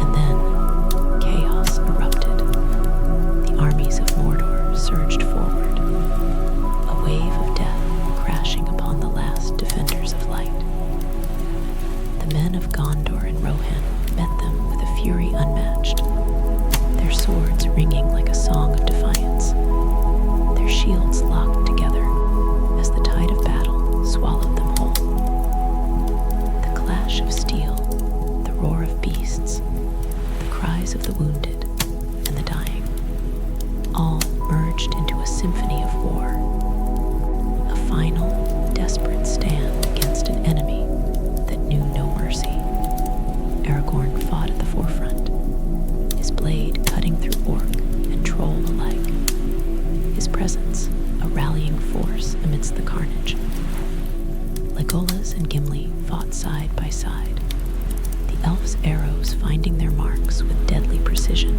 And then chaos erupted. The armies of Mordor surged forward, a wave of death crashing upon the last defenders of light. The men of Gondor and Rohan met them with a fury unmatched, their swords ringing like a song of defiance, their shields locked together as the tide of battle swallowed them whole. The clash of steel, the roar of beasts, the cries of the wounded and the dying, all merged into a symphony of war. A final, desperate stand against an enemy that knew no mercy. Aragorn fought at the forefront, his blade cutting through orc and troll alike, his presence a rallying force amidst the carnage. Legolas and Gimli fought side by side, the elf's arrows finding their marks with deadly precision,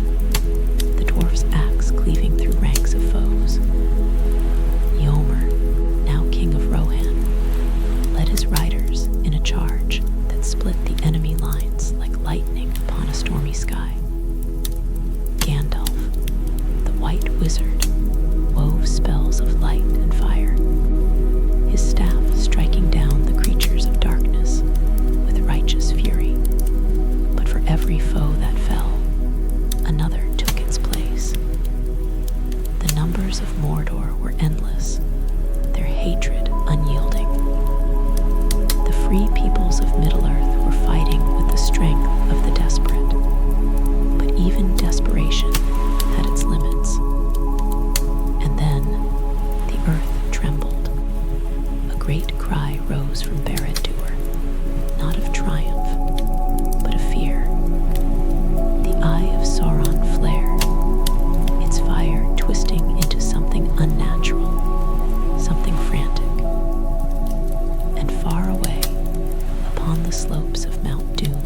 the dwarf's axe cleaving through ranks of foes. Eomer, now king of Rohan, led his riders in a charge that split the enemy lines like lightning upon a stormy sky. Gandalf, the white wizard, wove spells of light and fire, his staff striking down the creatures of darkness with righteous fury. But for every foe that fell, another took its place. The numbers of Mordor were endless, their hatred unyielding. The free peoples of Middle-earth were fighting with the strength of the desperate, but even desperation had its limits. And then the earth trembled. A great cry rose from Barad-dûr, not of triumph, but of fear. The eye of Sauron flared, its fire twisting into something unnatural, something frantic. And far away, upon the slopes of Mount Doom,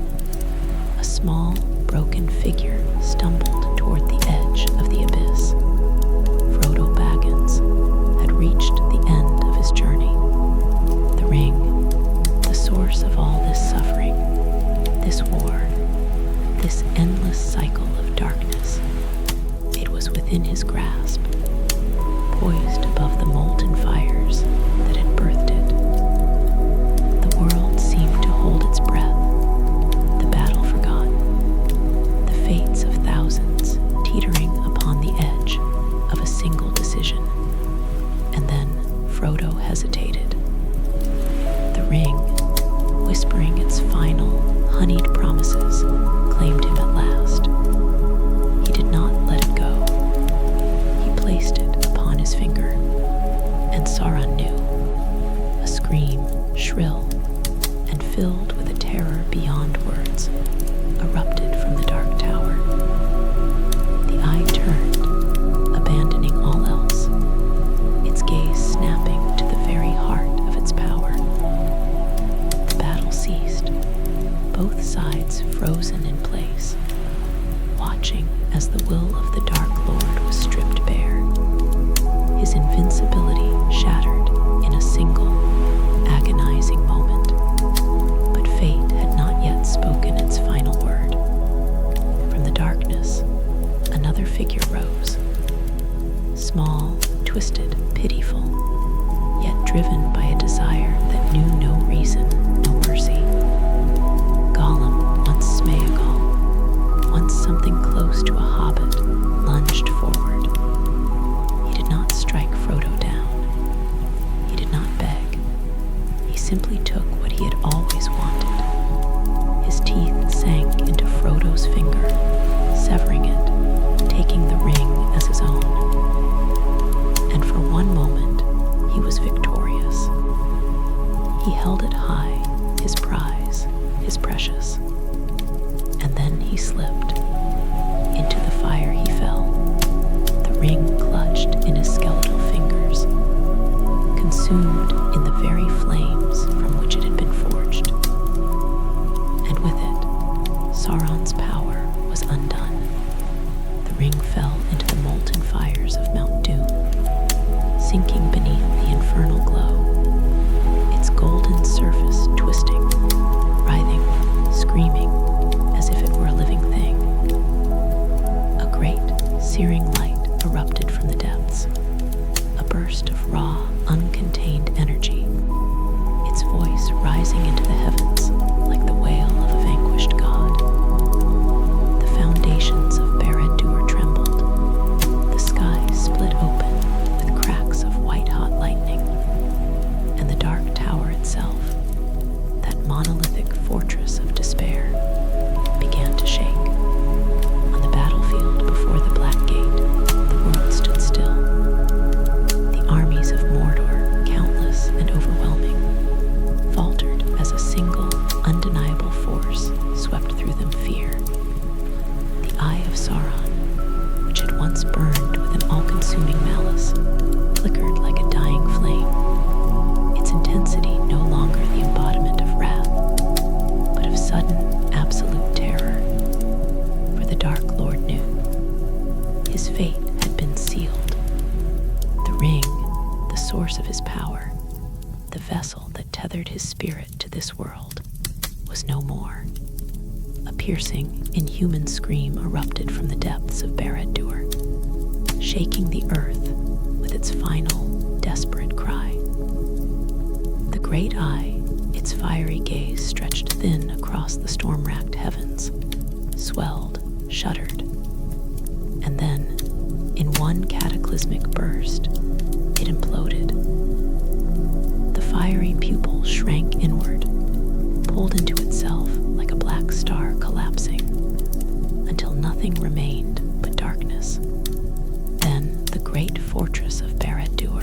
a small, broken figure stumbled toward the edge of the abyss. Frodo Baggins had reached the end of his journey. The ring, the source of all this suffering, this war, this endless cycle of darkness, it was within his grasp, poised above the molten fires that had birthed it. The world seemed to hold its breath, the battle forgotten, the fates of thousands teetering upon the edge of a single decision. And then Frodo hesitated. The ring, whispering its final, honeyed promises, claimed him at last. He did not let it go. He placed it upon his finger, and Sauron knew. A scream, shrill and filled with a terror beyond words, erupted from the dark tower. The eye turned, abandoning all else, its gaze snapping to the very heart of its power. The battle ceased, both sides frozen in place, watching as the will of the Dark Lord was stripped bare, his invincibility shattered in a single, agonizing moment. But fate had not yet spoken its final word. From the darkness, another figure rose, small, twisted, pitiful, yet driven by a desire that knew no reason, no mercy. Gollum, once Smeagol, once something close to a hobbit, lunged forward. He did not strike Frodo down. He did not beg. He simply took what he had always wanted. His teeth sank into Frodo's finger, severing it, taking the ring as his own. And for one moment, he was victorious. He held it high, his prize, his precious. And then he slipped. Into the fire he fell, the ring clutched in his skeletal fingers, dancing beneath the infernal glow, its golden surface twisting, writhing, screaming as if it were a living thing. A great, searing light erupted from the depths, a burst of raw, uncontained energy, its voice rising into the heavens like the wail of a vanquished god. The foundations of Barad-dûr trembled, the sky split open with cracks of white-hot lightning, and the dark tower itself, that monolithic fortress of despair, began to shake. On the battlefield before the Black Gate, the world stood still. The armies of Mordor, countless and overwhelming, faltered as a single, undeniable force swept through them fear. The eye of Sauron, which had once burned with an all-consuming malice, flickered like a dying flame, its intensity no longer the embodiment of wrath, but of sudden, absolute terror. For the Dark Lord knew his fate had been sealed. The ring, the source of his power, the vessel that tethered his spirit to this world, was no more. A piercing, inhuman scream erupted from the depths of Barad-dûr, shaking the earth with its final, desperate cry. The great eye, its fiery gaze stretched thin across the storm-racked heavens, swelled, shuddered, and then, in one cataclysmic burst, it imploded. The fiery pupil shrank inward, pulled into itself like a black star collapsing, until nothing remained but darkness. Then the great fortress of Barad-dûr,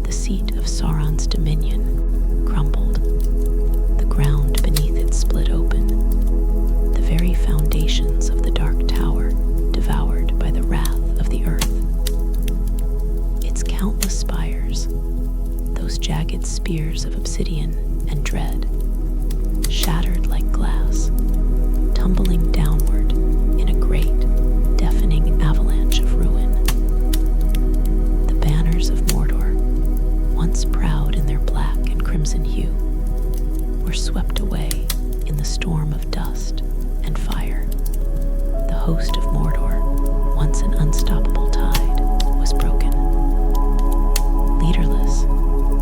the seat of Sauron's dominion, crumbled. The ground beneath it split open, the very foundations of the Dark Tower devoured by the wrath of the earth. Its countless spires, those jagged spears of obsidian and dread, shattered like glass, tumbling downward in a great, deafening avalanche of ruin. The banners of Mordor, once proud in their black and crimson hue, were swept away in the storm of dust and fire. The host of Mordor, once an unstoppable tide, was broken. Leaderless,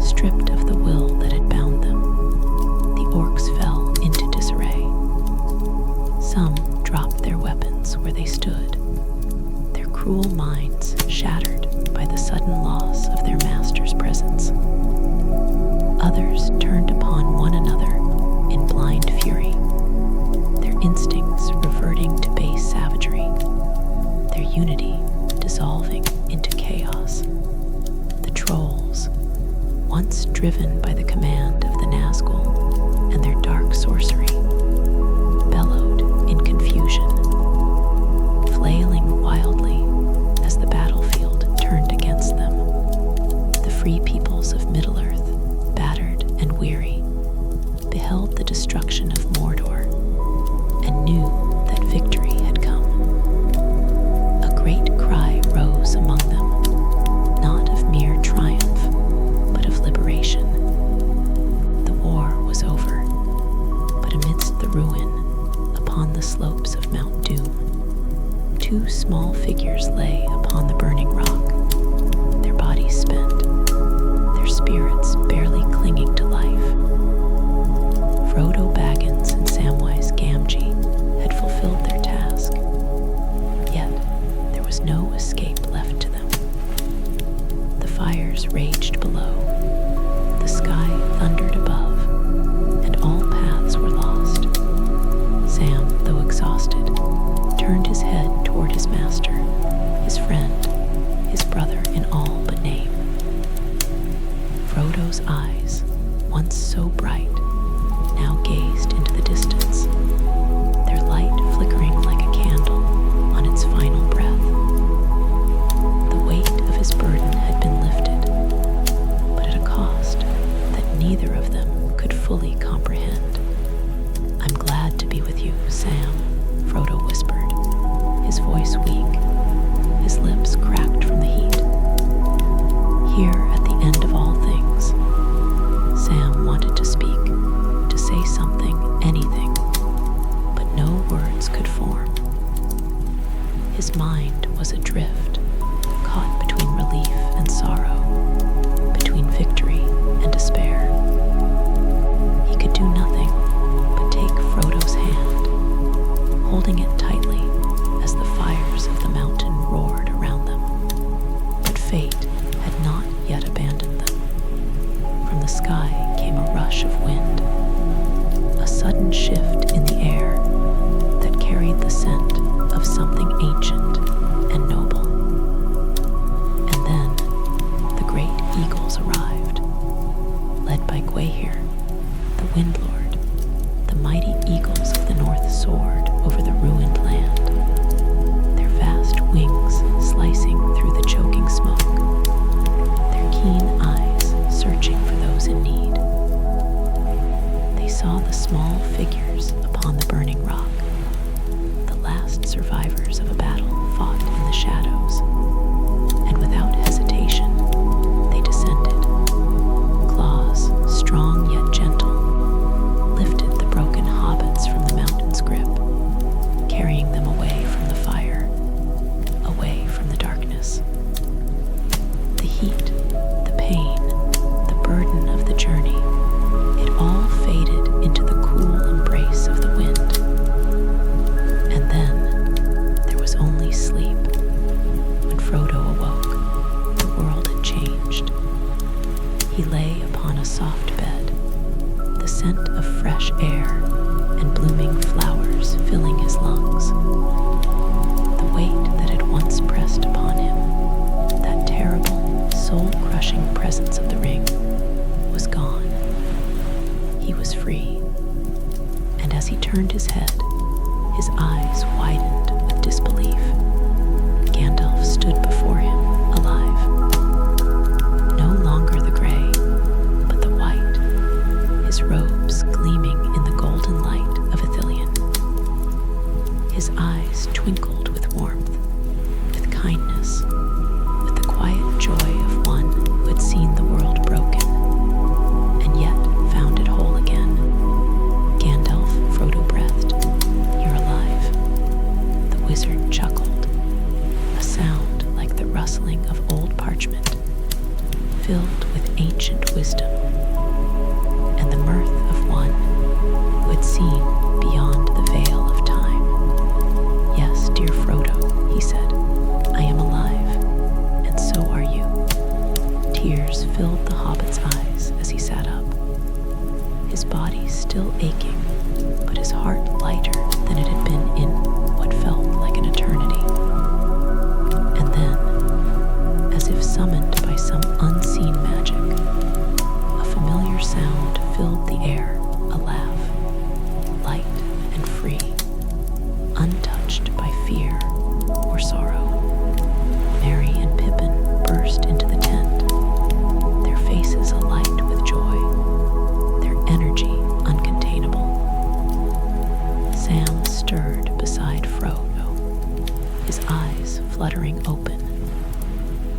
stripped of the will that had bound them, the orcs fell into disarray. Some dropped their weapons where they stood, their cruel minds shattered by the sudden loss of their master's presence. Others turned upon one another in blind fury, their instincts reverting to base savagery, their unity dissolving into chaos. The trolls, once driven by the command of the Nazgul and their dark sorcery, bellowed in confusion, flailing wildly as the battlefield turned against them. The free peoples of Middle-earth, battered and weary, beheld the destruction of Mordor and knew that victory had come. A great cry rose among them, not of mere triumph, but of liberation. The war was over, but amidst the ruin, upon the slopes of Mount Doom, two small figures lay upon the burning rock, their bodies spent, their spirits barely clinging to life. Frodo Baggins and Samwise Gamgee had fulfilled their task, yet there was no escape left to them. The fires raged below, the sky thundered above, and all paths were lost. Sam, though exhausted, turned his head toward his master, his friend, his brother in all but name. Frodo's eyes, once so bright, now gazed into the distance, their light flickering like a candle on its final breath. The weight of his burden had been lifted, but at a cost that neither of them could fully comprehend. "I'm glad to be with you, Sam," Frodo whispered, his voice weak, his lips cracked from the heat. "Here end of all things. Sam wanted to speak, to say something, anything, but no words could form. His mind was adrift, caught between relief and sorrow, between victory and despair. He could do nothing but take Frodo's hand, holding it tightly as the fires of the mountain roared around them. But fate had not yet abandoned them. From the sky came a rush of wind, a sudden shift in the air that carried the scent of something ancient and noble. And then the great eagles arrived, led by Gwaihir, the Wind Lord. The mighty eagles of the north soared over the ruined land, their vast wings slicing through the choking smoke, their keen eyes searching for those in need. They saw the small figures upon the burning rock, the last survivors of a battle fought in the shadows, and without hesitation, they descended. Claws, strong yet gentle, lifted the broken hobbits from the mountain's grip, carrying them away from the fire, away from the darkness. The heat, the pain, the burden of the journey, it all faded into the cool embrace of the wind. And then there was only sleep. When Frodo awoke, the world had changed. He lay upon a soft bed, the scent of fresh air and blooming flowers filling his lungs. The weight that had once pressed upon him, that terrible, soul-crushing presence of the ring, was gone. He was free. And as he turned his head, his eyes widened with disbelief. Gandalf stood before him, alive. No longer the gray, but the white, his robes gleaming in the golden light of Ithilien. His eyes twinkled with warmth, with kindness, with the quiet joy of one who had seen the world broken, and yet found it whole again. Gandalf, Frodo breathed, "You're alive." The wizard chuckled, a sound like the rustling of old parchment, filled with ancient wisdom, and the mirth of one who had seen beyond the veil of time. "Yes, dear Frodo," he said, "I am alive, and so are you." Tears filled the hobbit's eyes as he sat up, his body still aching, but his heart lighter than it had been in what felt like an eternity. And then, as if summoned by some unseen magic, a familiar sound filled the air, a laugh, light and free, untouched by fear or sorrow. Merry and Pippin burst into the tent, their faces alight with joy, their energy uncontainable. Sam stirred beside Frodo, his eyes fluttering open,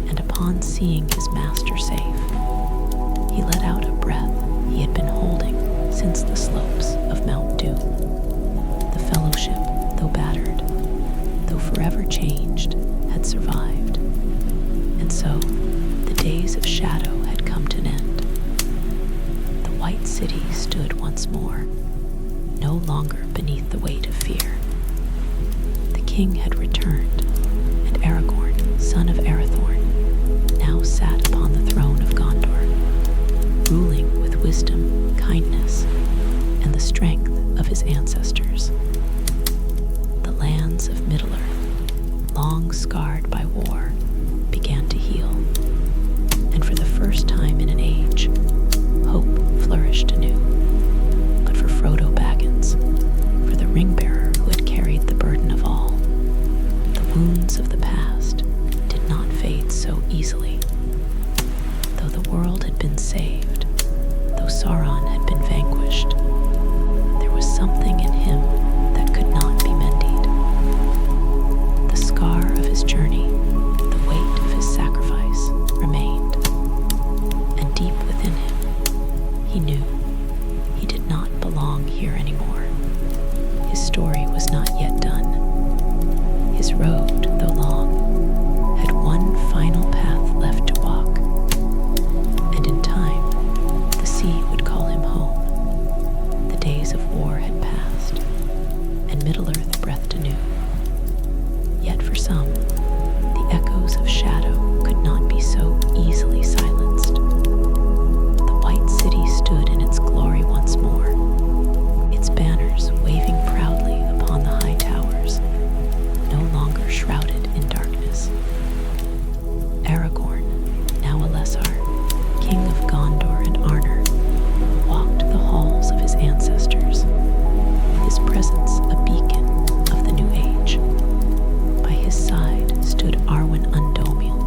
and upon seeing his master safe, he let out a breath he had been holding since the slopes of Mount Doom. The Fellowship, though battered, though forever changed, had survived, and so the days of shadow had come to an end. The White City stood once more, no longer beneath the weight of fear. The king had returned, and Aragorn, son of Arathorn, now sat upon the throne of Gondor, ruling with wisdom, kindness, and the strength of his ancestors. The lands of Middle-earth, long scarred by war, began to heal, and for the first time in an age, hope flourished anew. But for Frodo Baggins, for the ring-bearer who had carried the burden of all, the wounds of the past did not fade so easily. Though the world had been saved, though Sauron had been vanquished, there was something in him that could not be mended. The scar of his journey, the weight of his sacrifice, remained. He knew he did not belong here anymore. His story was not yet done. His road, though long, had one final path left to walk, and in time, the sea would call him home. The days of war had passed, and Middle-earth breathed anew. Yet for some, the echoes of shadow could not be so easily silenced. The white city stood in its glory once more, its banners waving proudly upon the high towers, no longer shrouded in darkness. Aragorn, now a lesser, king of Gondor and Arnor, walked the halls of his ancestors, his presence a beacon of the new age. By his side stood Arwen Undomiel,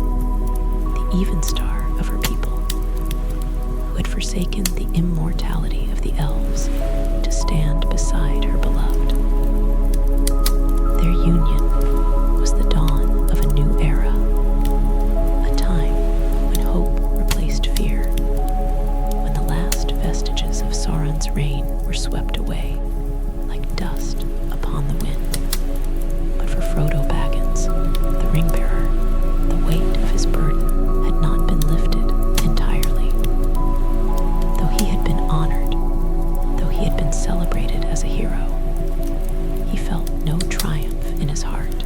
the even-star of her people, who had forsaken the immortality of the elves to stand beside her beloved. Their union was the dawn of a new era, a time when hope replaced fear, when the last vestiges of Sauron's reign were swept away like dust upon the wind. But for Frodo Baggins, the ring-bearer, the weight of his burden had not been lifted entirely. Though he had been honored, though he had been celebrated as a hero, he felt no triumph in his heart.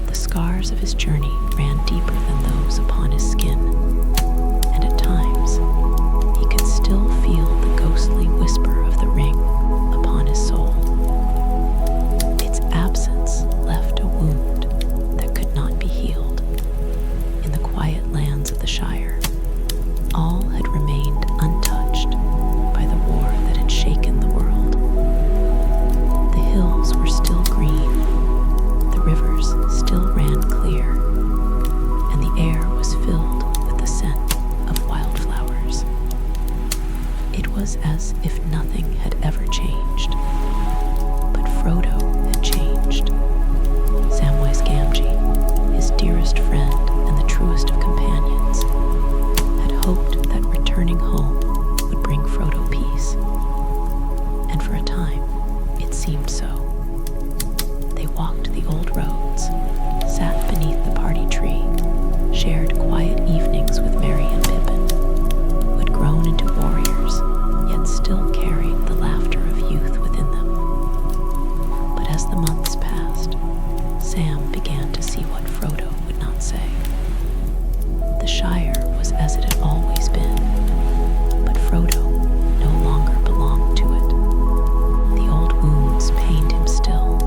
The scars of his journey ran deeper than those upon his skin, and at times he could still feel the ghostly whisper of the ring upon his soul. Its absence left a wound that could not be healed. In the quiet lands of the Shire, all had remained untouched by the war that had shaken the world. The hills were still green, the rivers still ran clear, and the air was filled with the scent of wildflowers. It was as if nothing had ever changed. But Frodo had changed. Samwise Gamgee, his dearest friend and the truest of companions, had hoped that returning home would bring Frodo peace. And for a time, it seemed so. They walked the old roads, sat beneath the party tree, shared quiet evenings with Merry and Pippin, who had grown into warriors, yet still carried the laughter of youth within them. But as the months passed, Sam began to see what Frodo would not say. The Shire was as it had always been, but Frodo no longer belonged to it. The old wounds pained him still,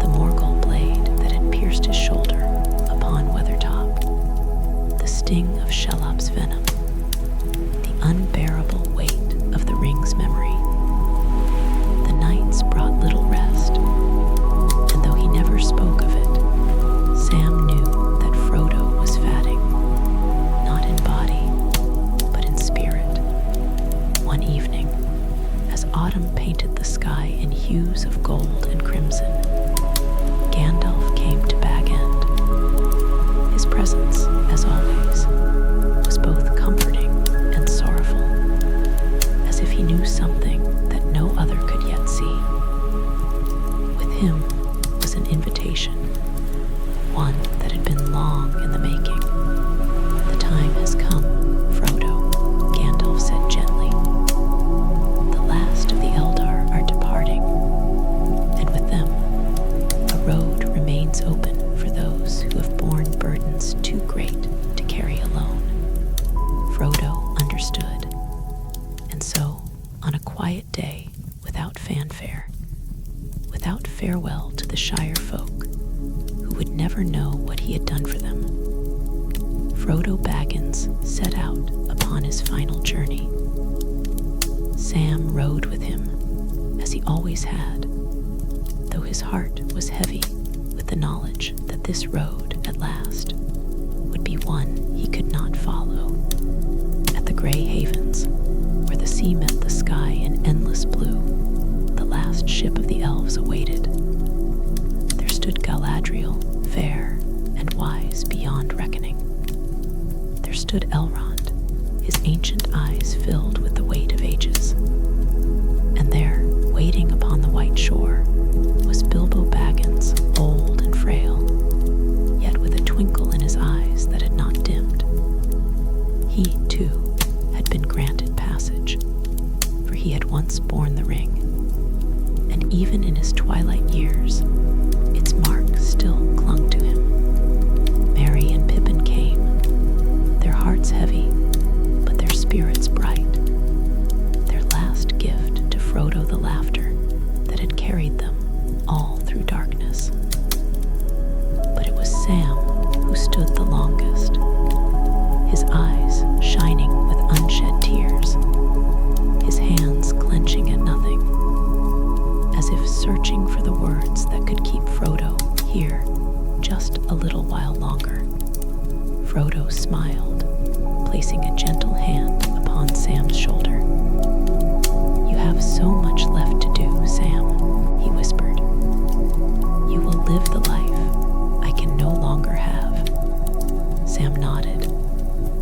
the Morgul blade that had pierced his shoulder upon Weathertop, the sting of Shelob's venom, the unbearable weight of the ring's memory. The nights brought little rest, and though he never spoke of it, Sam knew that Frodo was fatting, not in body, but in spirit. One evening, as autumn painted the sky in hues of gold and crimson, Gandalf came to Bag End. His presence, as always, was both comforting and sorrowful, as if he knew something that no other could yet see. With him was an invitation, one that had been long in the making. The time has come, Frodo, Gandalf said gently. The last of the Eldar are departing, and with them, a road remains open for those who have borne burdens too great to carry alone. Frodo understood, and so, on a quiet day, without fanfare, without farewell to the Shire folk, who would never know what he had done for them, Frodo Baggins set out upon his final journey. Sam rode with him, as he always had, though his heart was heavy with the knowledge that this road, at last, would be one he could not follow. At the Grey Havens, where the sea met the sky in endless blue, the last ship of the elves awaited. There stood Galadriel, fair and wise beyond reckoning. There stood Elrond, his ancient eyes filled with the weight of ages. And there, waiting upon the white shore, was Bilbo Baggins, old and frail, yet with a twinkle in his eyes that had not dimmed. He, too, had been granted passage, for he had once borne the ring, and even in his twilight years, its mark still clung to him. Merry and Pippin came, their hearts heavy, but their spirits bright, their last gift to Frodo the laughter that had carried them all through darkness. But it was Sam who stood the longest, his eyes shining with unshed tears, his hands clenching at nothing, as if searching for the words that could keep Frodo here just a little while longer. Frodo smiled, placing a gentle hand upon Sam's shoulder. "You have so much left to do, Sam," he whispered. "You will live the life I can no longer have." Sam nodded,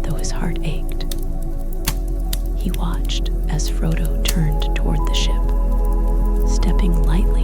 though his heart ached. He watched as Frodo turned toward the ship, stepping lightly